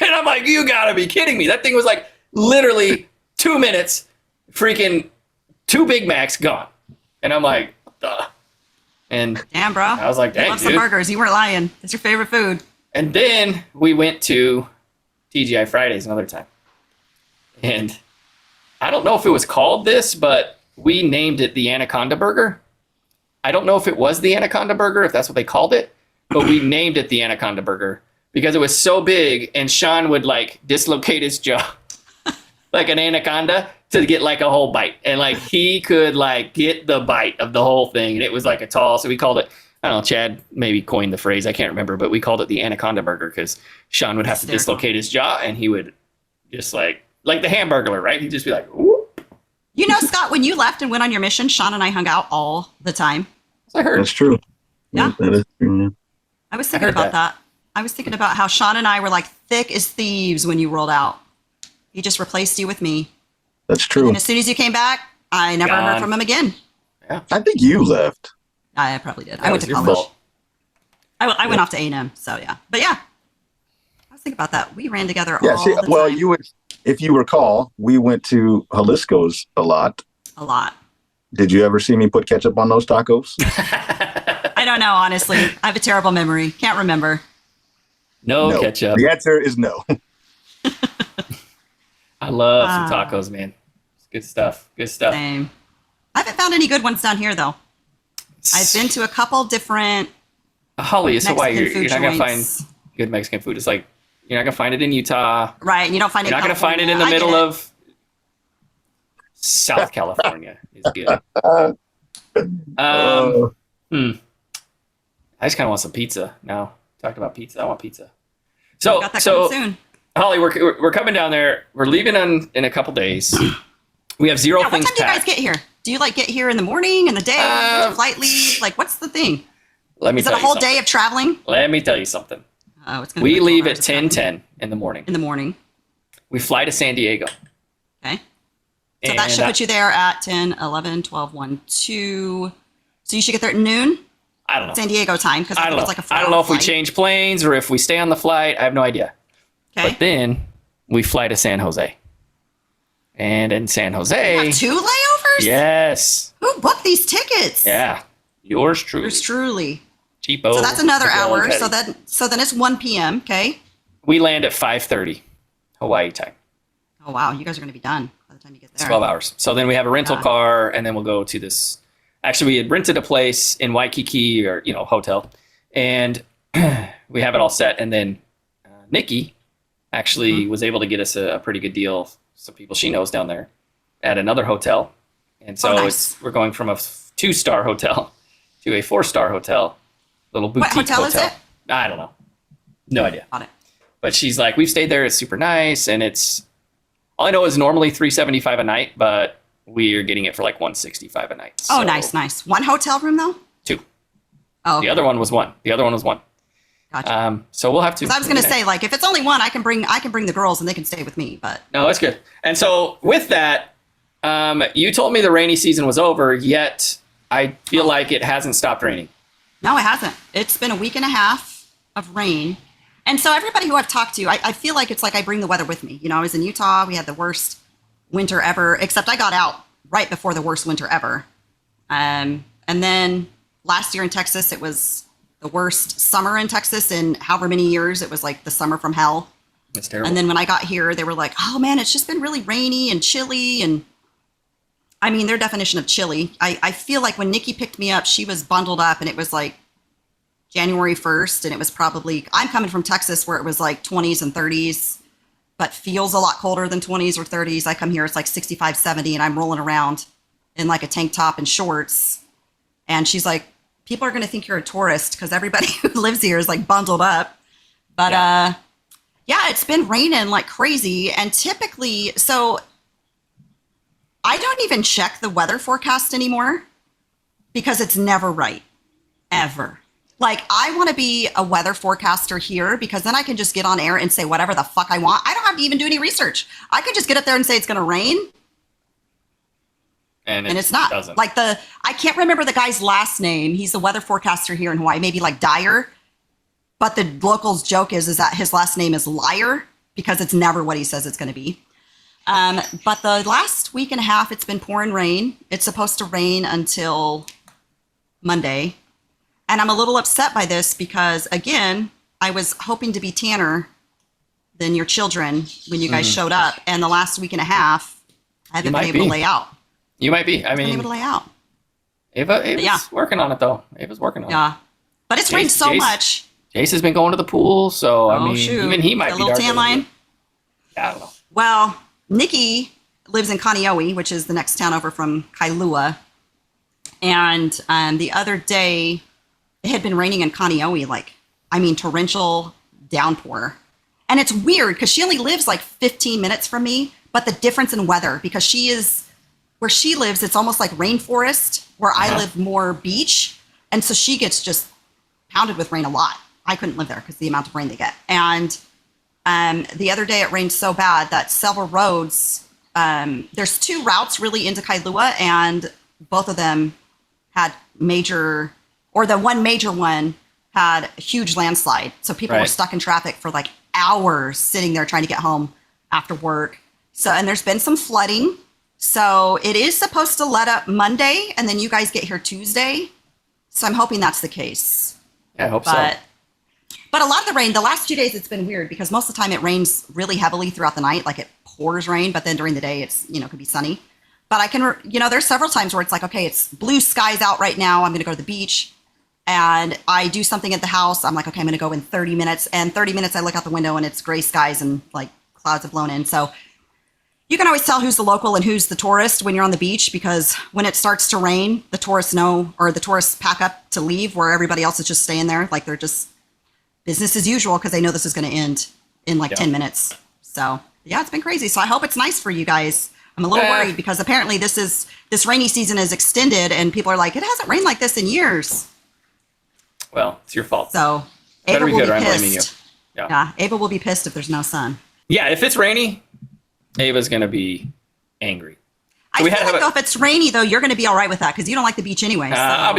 And I'm like, you gotta be kidding me. That thing was like literally 2 minutes, freaking 2 Big Macs gone. And I'm like, duh. And damn, bro. I was like, dang, you love some burgers. You weren't lying. It's your favorite food. And then we went to TGI Fridays another time. And I don't know if it was called this, but we named it the Anaconda Burger. I don't know if it was the Anaconda Burger, if that's what they called it, but we named it the Anaconda Burger because it was so big and Sean would like dislocate his jaw like an anaconda to get like a whole bite. And like he could like get the bite of the whole thing. And it was like a tall, so we called it, I don't know, Chad maybe coined the phrase, I can't remember, but we called it the Anaconda Burger because Sean would have to dislocate his jaw and he would just like the Hamburglar, right? He'd just be like, whoop. Scott, when you left and went on your mission, Sean and I hung out all the time. I heard. That's true. Yeah. That is true. I was thinking about that. I was thinking about how Sean and I were like thick as thieves when you rolled out. He just replaced you with me. That's true. And as soon as you came back, I never heard from him again. Yeah. I think you left. I probably did. I went to college. I went off to A&M, so yeah. But yeah, I was thinking about that. We ran together all the time. Well, if you recall, we went to Jalisco's a lot. A lot. Did you ever see me put ketchup on those tacos? I don't know, honestly. I have a terrible memory. Can't remember. No ketchup. The answer is no. I love some tacos, man. It's good stuff. Good stuff. Same. I haven't found any good ones down here, though. I've been to a couple different Holly, so why you're not going to joints. find good Mexican food. It's like, you're not going to find it in Utah. Right, and you don't find it You're not going to find it in the middle of South California. Is good. I just kind of want some pizza now. Talked about pizza. I want pizza. So soon. Holly, we're coming down there. We're leaving in a couple days. We have zero things what time packed. do you guys get here? Do you like get here in the morning, in the day, flight leave? Like, what's the thing? Is it a whole day of traveling? Let me tell you something. Oh, it's gonna we be leave at 10:10 in the morning. In the morning. We fly to San Diego. Okay. So that should put you there at 10, 11, 12, 1, 2. So you should get there at noon? I don't know. San Diego time, because I don't know. Like a I don't know if we flight. change planes or if we stay on the flight. I have no idea. Okay. But then we fly to San Jose. And in San Jose... You have 2 layovers? Yes. Who booked these tickets? Yeah. Yours truly. Yours truly. Cheapo. So that's another hour. So then it's 1 p.m., okay? We land at 5:30 Hawaii time. Oh, wow. You guys are going to be done by the time you get there. It's 12 hours. So then we have a rental car, and then we'll go to this... Actually, we had rented a place in Waikiki or, hotel. And we have it all set. And then Nikki actually was able to get us a pretty good deal. Some people she knows down there at another hotel. And so we're going from a 2-star hotel to a 4-star hotel. Little boutique What hotel is it? I don't know. No idea. Got it. But she's like, we've stayed there. It's super nice. And it's... All I know is normally $375 a night, but we are getting it for like $165 a night. So. Oh, nice. 1 hotel room, though? 2. Oh, okay. The other one was 1. Gotcha. So we'll have to. I was going to say, like, if it's only 1, I can bring the girls and they can stay with me. But no, that's good. And so with that, you told me the rainy season was over, yet I feel like it hasn't stopped raining. No, it hasn't. It's been a week and a half of rain. And so everybody who I've talked to, I feel like it's like I bring the weather with me. I was in Utah. We had the worst winter ever, except I got out right before the worst winter ever. And then last year in Texas, it was the worst summer in Texas in however many years. It was like the summer from hell. That's terrible. And then when I got here, they were like, oh man, it's just been really rainy and chilly. And I mean, their definition of chilly, I feel like when Nikki picked me up, she was bundled up and it was like January 1st. And it was probably, I'm coming from Texas where it was like 20s and 30s, but feels a lot colder than 20s or 30s. I come here, it's like 65, 70, and I'm rolling around in like a tank top and shorts. And she's like, people are going to think you're a tourist because everybody who lives here is like bundled up. But yeah, it's been raining like crazy. And typically, so I don't even check the weather forecast anymore because it's never right, ever. Like, I want to be a weather forecaster here because then I can just get on air and say whatever the fuck I want. I don't have to even do any research. I could just get up there and say it's going to rain. And it's not. Doesn't. Like I can't remember the guy's last name. He's the weather forecaster here in Hawaii, maybe like Dyer. But the locals' joke is that his last name is Liar because it's never what he says it's going to be. But the last week and a half, it's been pouring rain. It's supposed to rain until Monday. And I'm a little upset by this because, again, I was hoping to be tanner than your children when you guys showed up. And the last week and a half, I haven't been able to lay out. You might be. I mean, able to lay out. Ava's working on it, though. Ava's working on it. Yeah. But it's rained so much. Jace has been going to the pool, so, I mean, even he might be a little tan line. I don't know. Well, Nikki lives in Kaneohe, which is the next town over from Kailua. And the other day, it had been raining in Kaneohe, torrential downpour. And it's weird because she only lives like 15 minutes from me, but the difference in weather, because where she lives, it's almost like rainforest, where I live more beach. And so she gets just pounded with rain a lot. I couldn't live there because the amount of rain they get. And the other day it rained so bad that several roads, there's 2 routes really into Kailua, and both of them had the one major one had a huge landslide. So people were stuck in traffic for like hours sitting there trying to get home after work. So, and there's been some flooding. So it is supposed to let up Monday, and then you guys get here Tuesday. So I'm hoping that's the case. Yeah, I hope so. But a lot of the rain, the last 2 days, it's been weird because most of the time it rains really heavily throughout the night. Like it pours rain, but then during the day it's, could be sunny. But I can, there's several times where it's like, okay, it's blue skies out right now. I'm going to go to the beach. And I do something at the house. I'm like, okay, I'm going to go in 30 minutes. And 30 minutes I look out the window and it's gray skies and like clouds have blown in. So you can always tell who's the local and who's the tourist when you're on the beach, because when it starts to rain, the tourists pack up to leave where everybody else is just staying there. Like they're just business as usual because they know this is going to end in 10 minutes. So yeah, it's been crazy. So I hope it's nice for you guys. I'm a little worried because apparently this rainy season is extended and people are like, it hasn't rained like this in years. Well, it's your fault. So Ava will be pissed. I'm blaming you. Yeah, Ava will be pissed if there's no sun. Yeah, if it's rainy, Ava's going to be angry. So I feel like if it's rainy, though, you're going to be all right with that because you don't like the beach anyway. So. I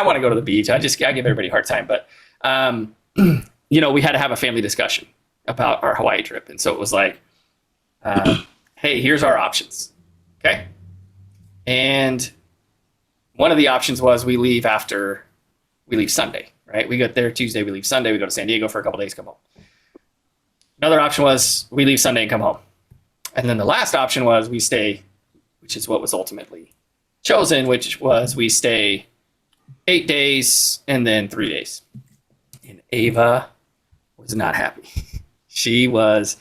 want to go to the beach. I give everybody a hard time. But, we had to have a family discussion about our Hawaii trip. And so it was like, hey, here's our options. Okay. And one of the options was we leave Sunday, right? We get there Tuesday, we leave Sunday, we go to San Diego for a couple days, come home. Another option was we leave Sunday and come home. And then the last option was we stay, which is what was ultimately chosen, which was we stay 8 days and then 3 days. And Ava was not happy. She was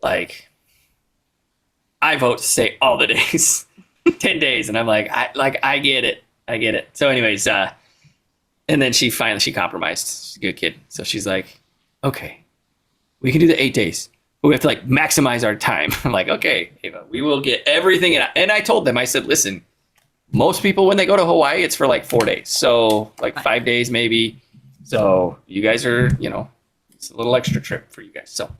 like, I vote to stay all the days, 10 days. And I'm like, I get it. So anyways, and then she compromised. She's a good kid. So she's like, okay, we can do the 8 days, but we have to maximize our time. I'm like, okay, Ava, we will get everything in. And I told them, I said, listen, most people, when they go to Hawaii, it's for 4 days. So 5 days, maybe. So you guys are, it's a little extra trip for you guys. So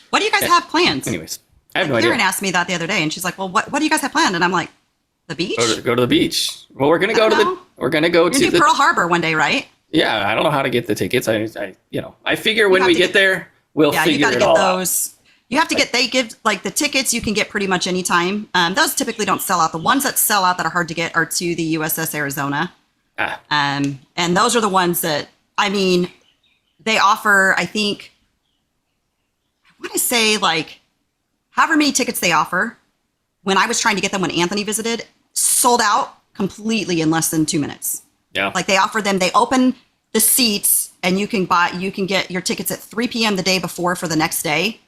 what do you guys have planned? Anyways, I have no idea. Karen asked me that the other day and she's like, well, what do you guys have planned? And I'm like, the beach? Go to the beach. Well, we're going to go to Pearl Harbor one day, right? Yeah. I don't know how to get the tickets. I figure when we get there, we'll figure it all out. You have to get, they give the tickets you can get pretty much anytime. Those typically don't sell out. The ones that sell out that are hard to get are to the USS Arizona. And those are the ones that, they offer, I want to say however many tickets they offer. When I was trying to get them when Anthony visited, sold out completely in less than 2 minutes. Yeah. They offer them, they open the seats and you can get your tickets at 3 p.m. the day before for the next day.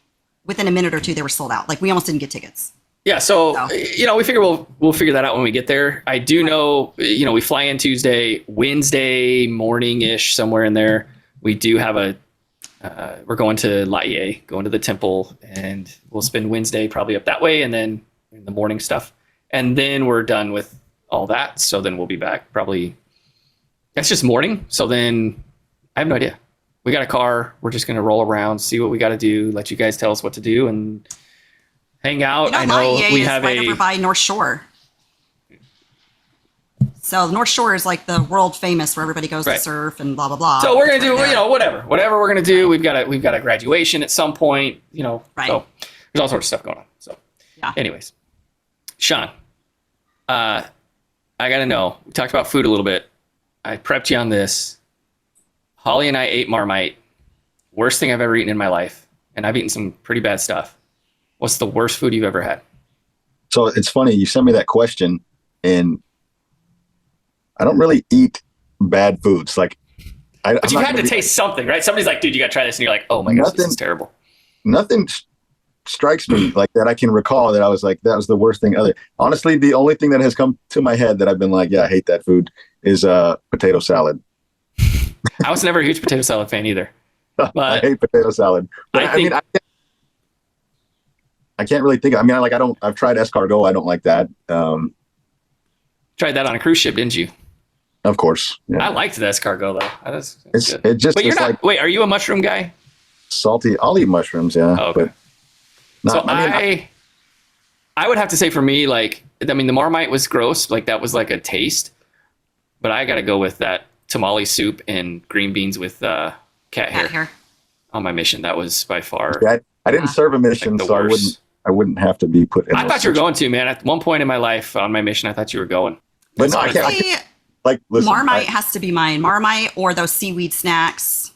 Within a minute or two, they were sold out. We almost didn't get tickets. Yeah. So, we figure we'll figure that out when we get there. I do know, we fly in Tuesday, Wednesday morning-ish, somewhere in there. We do have we're going to Laie, going to the temple, and we'll spend Wednesday probably up that way. And then in the morning stuff. And then we're done with all that. So then we'll be back probably, that's just morning. So then I have no idea. We got a car. We're just going to roll around, see what we got to do, let you guys tell us what to do, and hang out. I know we have right over by North Shore. So the North Shore is like the world famous where everybody goes to surf and blah blah blah. So we're gonna do whatever we're gonna do. We've got a graduation at some point. Right. So there's all sorts of stuff going on. So, anyways, Sean, I gotta know. We talked about food a little bit. I prepped you on this. Holly and I ate Marmite. Worst thing I've ever eaten in my life, and I've eaten some pretty bad stuff. What's the worst food you've ever had? So it's funny you sent me that question, and I don't really eat bad foods. Like, but you had to taste something, right? Somebody's like, "Dude, you got to try this," and you're like, "Oh my gosh, this is terrible." Nothing strikes me like that I can recall that I was like, that was the worst thing. Honestly, the only thing that has come to my head that I've been like, yeah, I hate that food is potato salad. I was never a huge potato salad fan either. But I hate potato salad. But I can't really think. I've tried escargot. I don't like that. Tried that on a cruise ship, didn't you? Of course. Yeah. I liked the escargot though. But you're not. Wait, are you a mushroom guy? Salty. I'll eat mushrooms. Yeah. Oh, okay. I would have to say for me, the Marmite was gross. Like that was like a taste, but I got to go with that tamale soup and green beans with cat hair on my mission. That was by far. Yeah, I didn't serve a mission, so I wouldn't have to be put in. I thought you were going to, man. At one point in my life on my mission, I thought you were going. But no, I can't. Listen, Marmite has to be mine. Marmite or those seaweed snacks.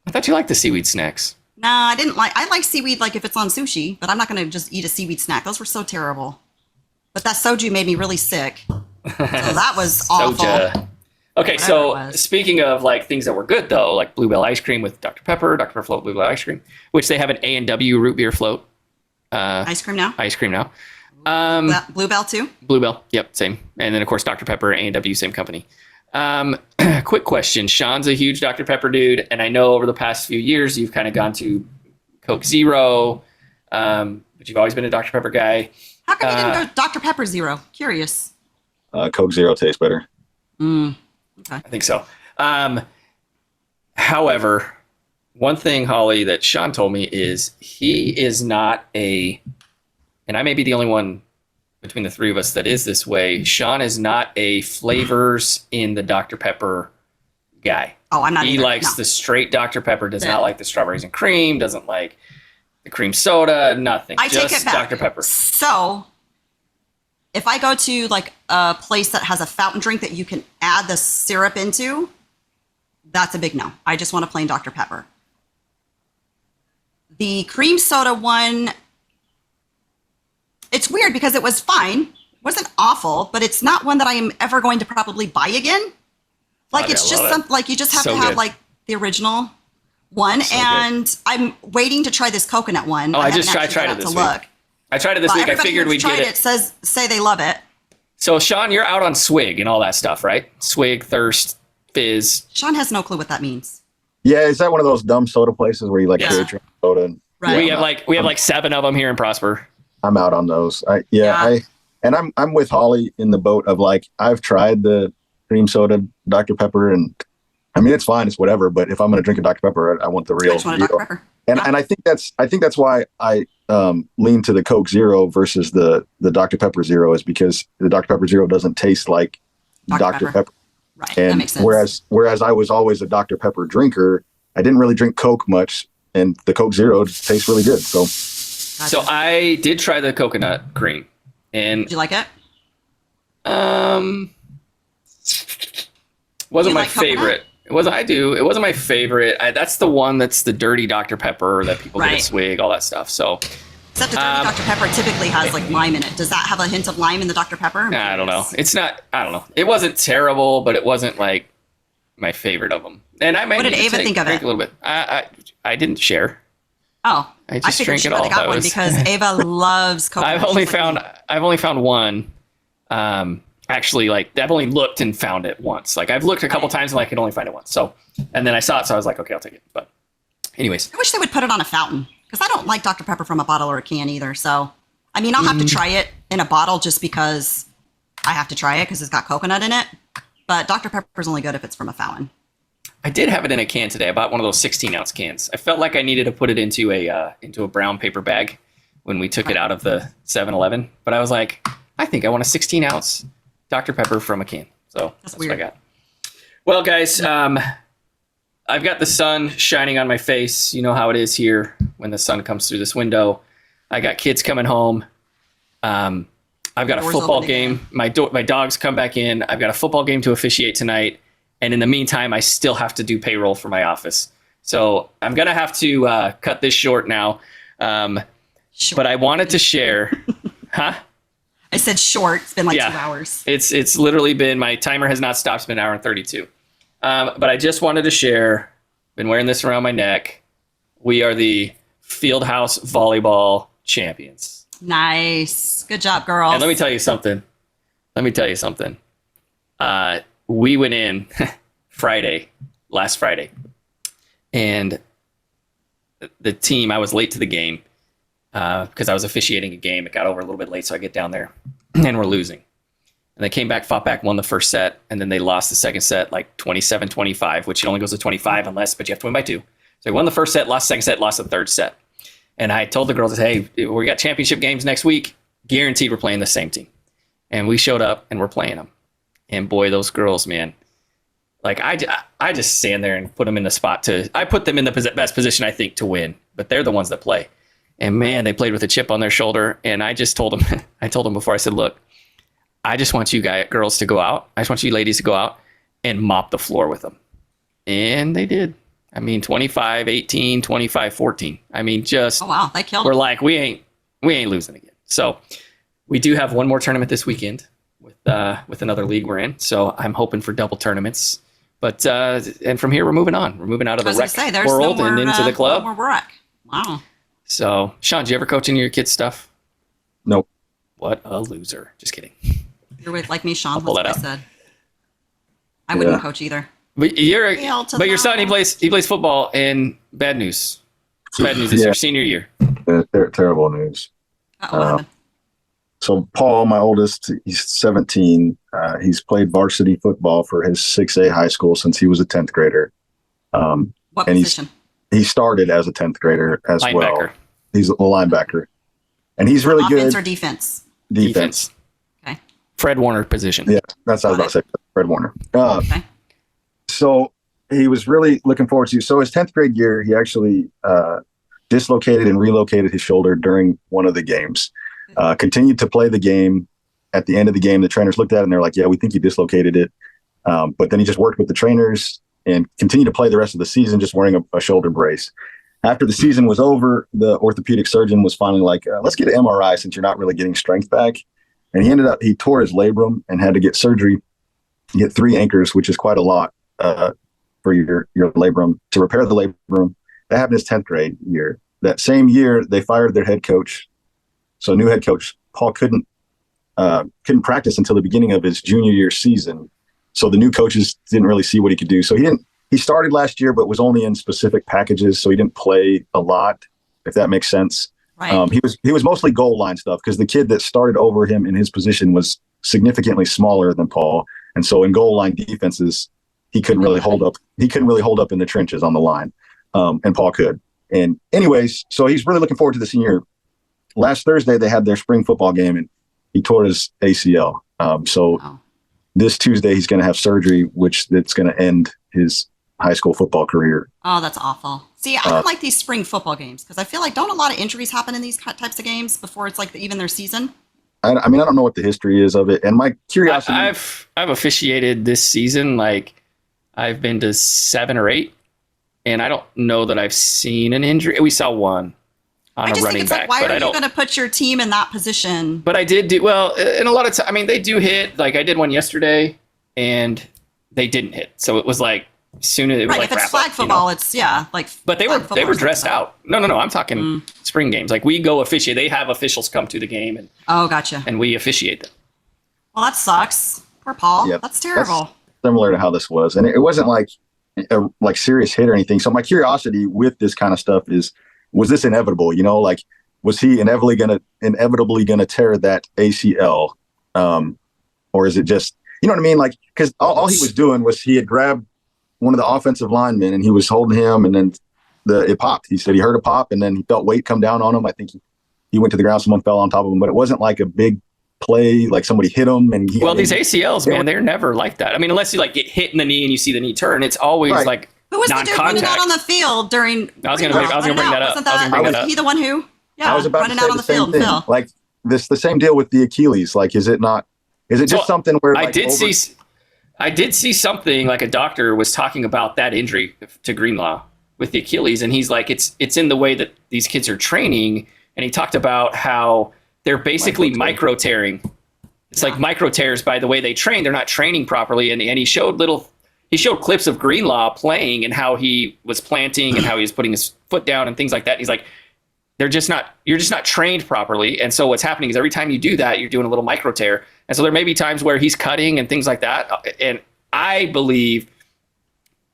I thought you liked the seaweed snacks. No, I didn't like. I like seaweed if it's on sushi, but I'm not going to just eat a seaweed snack. Those were so terrible. But that soju made me really sick. So that was awful. Okay, so speaking of things that were good though, like Bluebell ice cream with Dr. Pepper float Bluebell ice cream, which they have an A&W root beer float. Ice cream now. Bluebell too. Bluebell, yep, same. And then of course Dr. Pepper, A&W, same company. Quick question. Sean's a huge Dr. Pepper dude, and I know over the past few years you've kind of gone to Coke Zero, but you've always been a Dr. Pepper guy. How come you didn't go Dr. Pepper Zero? Curious. Coke Zero tastes better. Okay. I think so. However, one thing, Holly, that Sean told me is he is not and I may be the only one between the three of us that is this way. Sean is not a flavors in the Dr. Pepper guy. Oh, I'm not. He likes the straight Dr. Pepper, does not like the strawberries and cream, doesn't like the cream soda, nothing. I take it back. Dr. Pepper. So if I go to a place that has a fountain drink that you can add the syrup into, that's a big no. I just want a plain Dr. Pepper. The cream soda one, it's weird because it was fine. It wasn't awful, but it's not one that I am ever going to probably buy again. It's just something you just have to have the original one. And I'm waiting to try this coconut one. Oh, I tried it this week. I tried it this week. I figured we'd get it. Say they love it. So Sean, you're out on Swig and all that stuff, right? Swig, Thirst, Fizz. Sean has no clue what that means. Yeah, is that one of those dumb soda places where you drink soda? Right. We have 7 of them here in Prosper. I'm out on those. I'm with Holly in the boat of I've tried the cream soda Dr. Pepper, and it's fine, it's whatever. But if I'm going to drink a Dr. Pepper, I want the real. I just want a Dr. Pepper. And I think that's why I lean to the Coke Zero versus the Dr. Pepper Zero, is because the Dr. Pepper Zero doesn't taste like Dr. Pepper. Right. And that makes sense. Whereas I was always a Dr. Pepper drinker, I didn't really drink Coke much, and the Coke Zero tastes really good. So. Gotcha. So I did try the coconut cream, and did you like it? Wasn't my favorite. It wasn't. It wasn't my favorite. That's the one that's the dirty Dr. Pepper that people get at Swig, all that stuff. So. Except the dirty Dr. Pepper typically has lime in it. Does that have a hint of lime in the Dr. Pepper? I don't know. It's not. I don't know. It wasn't terrible, but it wasn't my favorite of them. And I might. What did Ava think of it? A little bit. I didn't share. Oh, I just drank it all. I got one because Ava loves coconut. I've only found one. Actually, I've only looked and found it once. I've looked a couple times and I could only find it once. So, and then I saw it, so I was like, okay, I'll take it. But, anyways, I wish they would put it on a fountain because I don't like Dr. Pepper from a bottle or a can either. So, I'll have to try it in a bottle just because I have to try it because it's got coconut in it. But Dr. Pepper is only good if it's from a fountain. I did have it in a can today. I bought one of those 16-ounce cans. I felt like I needed to put it into a brown paper bag when we took it out of the 7-Eleven. But I was like, I think I want a 16-ounce Dr. Pepper from a can. So that's what I got. Well, guys, I've got the sun shining on my face. You know how it is here when the sun comes through this window. I got kids coming home. I've got a football game. My dogs come back in. I've got a football game to officiate tonight. And in the meantime, I still have to do payroll for my office. So I'm going to have to cut this short now. But I wanted to share. Huh? I said short. It's been like 2 hours. It's literally been, my timer has not stopped. It's been an hour and 32. But I just wanted to share, been wearing this around my neck. We are the Fieldhouse Volleyball champions. Nice. Good job, girls. And let me tell you something. We went in last Friday, and the team, I was late to the game because I was officiating a game. It got over a little bit late, so I get down there, and we're losing. And they came back, fought back, won the first set, and then they lost the second set like 27-25, which it only goes to 25 but you have to win by 2. So they won the first set, lost the second set, lost the third set. And I told the girls, hey, we got championship games next week. Guaranteed we're playing the same team. And we showed up, and we're playing them. And boy, those girls, man. Like, I just stand there and put them in the spot I put them in the best position, I think, to win. But they're the ones that play. And, man, they played with a chip on their shoulder. And I just told them, before, I said, look, I just want you girls to go out. I just want you ladies to go out and mop the floor with them. And they did. I mean, 25-18, 25-14. I mean, just. Oh, wow. They killed We're like, we ain't losing again. So we do have one more tournament this weekend with another league we're in. So I'm hoping for double tournaments. But and from here, we're moving on. We're moving out of the rec world and into the club. No more rec. Wow. So, Sean, do you ever coach any of your kids' stuff? Nope. What a loser. Just kidding. You're like me, Sean. I'll pull that out. I said. I wouldn't coach either. But your son, he plays football, and bad news. Bad news is your senior year. Terrible news. What happened? So Paul, my oldest, he's 17. He's played varsity football for his 6A high school since he was a 10th grader. What position? He started as a 10th grader as well. He's a linebacker. And he's really good. Offense or defense? Defense. Okay. Fred Warner position. Yeah, that's what I was about to say. Fred Warner. Okay. So he was really looking forward to. So his 10th grade year, he actually dislocated and relocated his shoulder during one of the games. Continued to play the game. At the end of the game, the trainers looked at it and they're like, yeah, we think he dislocated it. But then he just worked with the trainers and continued to play the rest of the season, just wearing a shoulder brace. After the season was over, the orthopedic surgeon was finally like, let's get an MRI since you're not really getting strength back. And he tore his labrum and had to get surgery, get 3 anchors, which is quite a lot for your labrum, to repair the labrum. That happened his 10th grade year. That same year, they fired their head coach. So new head coach, Paul couldn't practice until the beginning of his junior year season. So the new coaches didn't really see what he could do. So he started last year, but was only in specific packages. So he didn't play a lot, if that makes sense. Right. He was mostly goal line stuff because the kid that started over him in his position was significantly smaller than Paul. And so in goal line defenses, he couldn't really hold up. He couldn't really hold up in the trenches on the line. And Paul could. And anyways, so he's really looking forward to the senior. Last Thursday, they had their spring football game, and he tore his ACL. This Tuesday, he's going to have surgery, which that's going to end his high school football career. Oh, that's awful. See, I don't like these spring football games because I feel like don't a lot of injuries happen in these types of games before it's like even their season? I mean, I don't know what the history is of it. And my curiosity... I've officiated this season. Like, I've been to 7 or 8, and I don't know that I've seen an injury. We saw one on a running back. Why are you going to put your team in that position? But I did do well in a lot of time. I mean, they do hit. Like I did one yesterday, and they didn't hit. So it was like as soon as it was like if it's flag football, it's like. But they were dressed out. No. I'm talking spring games. Like we go officiate. They have officials come to the game and. Oh, gotcha. And we officiate them. Well, that sucks. Poor Paul. Yep. That's terrible. That's similar to how this was, and it wasn't like a serious hit or anything. So my curiosity with this kind of stuff is. Was this inevitable? Like, was he inevitably gonna tear that ACL, or is it just, you know what I mean? Like, because all he was doing was he had grabbed one of the offensive linemen, and he was holding him, and then it popped. He said he heard a pop, and then he felt weight come down on him. I think he went to the ground. Someone fell on top of him, but it wasn't like a big play, like somebody hit him. And these ACLs, man, they're never like that. I mean, unless you like get hit in the knee and you see the knee turn, it's always like who was the dude running out on the field during? I was going to bring that up. Was he the one who? Yeah, I was about running to say out on the field. Phil. Like the same deal with the Achilles. Like, is it not? Is it just something where I did see something like a doctor was talking about that injury to Greenlaw with the Achilles, and he's like, it's in the way that these kids are training, and he talked about how they're basically micro tearing. It's like micro tears by the way they train. They're not training properly, and he showed clips of Greenlaw playing and how he was planting and how he was putting his foot down and things like that. And he's like, you're just not trained properly. And so what's happening is every time you do that, you're doing a little micro tear. And so there may be times where he's cutting and things like that. And I believe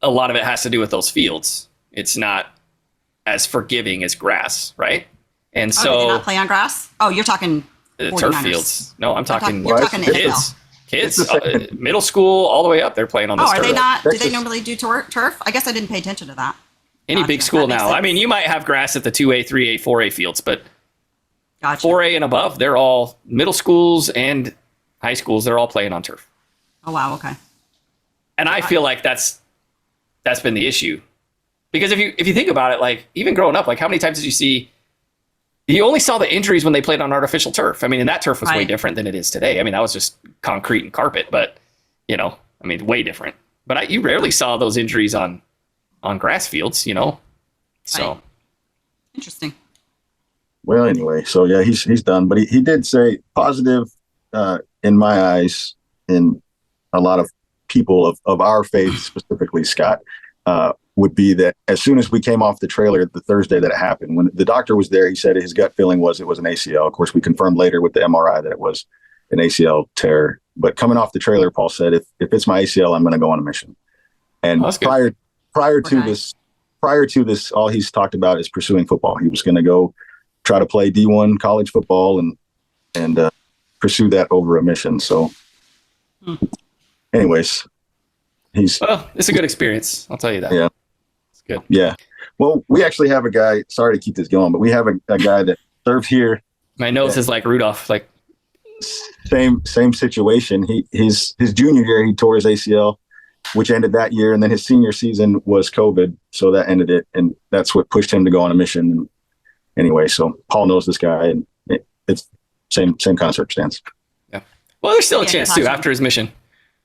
a lot of it has to do with those fields. It's not as forgiving as grass, right? And so did they not play on grass? Oh, you're talking turf fields. No, I'm talking you're talking kids. Kids, middle school all the way up, they're playing on this turf. Are they not? Do they normally do turf? I guess I didn't pay attention to that. Any big school now. I mean, you might have grass at the 2A, 3A, 4A fields, but 4A and above, they're all middle schools and high schools. They're all playing on turf. Oh, wow. Okay. And I feel like that's been the issue. Because if you think about it, like even growing up, like how many times did you see, you only saw the injuries when they played on artificial turf. I mean, and that turf was way different than it is today. I mean, that was just concrete and carpet, but way different. But you rarely saw those injuries on grass fields, so interesting. Well, anyway, so yeah, he's done, but he did say positive in my eyes, in a lot of people of our faith, specifically Scott, would be that as soon as we came off the trailer the Thursday that it happened, when the doctor was there, he said his gut feeling was it was an ACL. Of course, we confirmed later with the MRI that it was an ACL tear. But coming off the trailer, Paul said, if it's my ACL, I'm going to go on a mission. And prior to this, all he's talked about is pursuing football. He was going to go try to play D1 college football and pursue that over a mission. So, anyways, it's a good experience. I'll tell you that. Yeah, it's good. Yeah. Well, we actually have a guy. Sorry to keep this going, but we have a guy that served here. My nose is like Rudolph. Like same situation. His junior year, he tore his ACL, which ended that year, and then his senior season was COVID, so that ended it, and that's what pushed him to go on a mission. And anyway, so Paul knows this guy, and it's same kind of circumstance. Yeah. Well, there's still a chance too after his mission.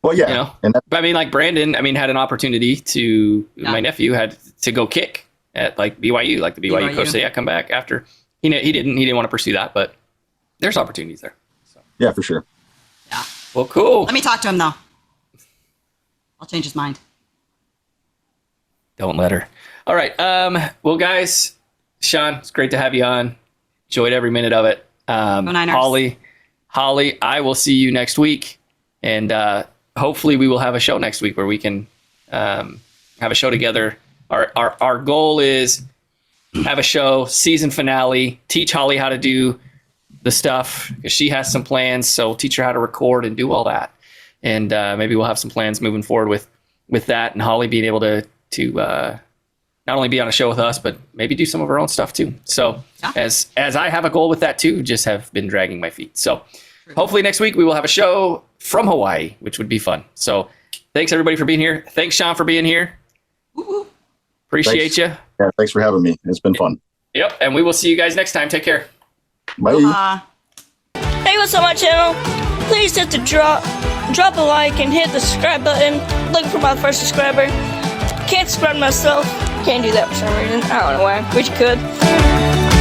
Well, yeah, but I mean, like Brandon, had an opportunity to. My nephew had to go kick at like BYU, like the BYU coach said, come back after. He didn't want to pursue that, but there's opportunities there. So. Yeah, for sure. Yeah. Well, cool. Let me talk to him though. I'll change his mind. Don't let her. All right. Well, guys, Sean, it's great to have you on. Enjoyed every minute of it. Holly, I will see you next week, and hopefully we will have a show next week where we can have a show together. Our goal is have a show, season finale, teach Holly how to do the stuff because she has some plans. So teach her how to record and do all that. And maybe we'll have some plans moving forward with that, and Holly being able to not only be on a show with us, but maybe do some of her own stuff too. So as I have a goal with that too, just have been dragging my feet. So hopefully next week we will have a show from Hawaii, which would be fun. So thanks everybody for being here. Thanks Sean for being here. Appreciate you. Yeah, thanks for having me. It's been fun. Yep, and we will see you guys next time. Take care. Bye. Hey, what's up, my channel? Please hit the drop a like and hit the subscribe button. Looking for my first subscriber. Can't subscribe myself. Can't do that for some reason. I don't know why. Wish you could.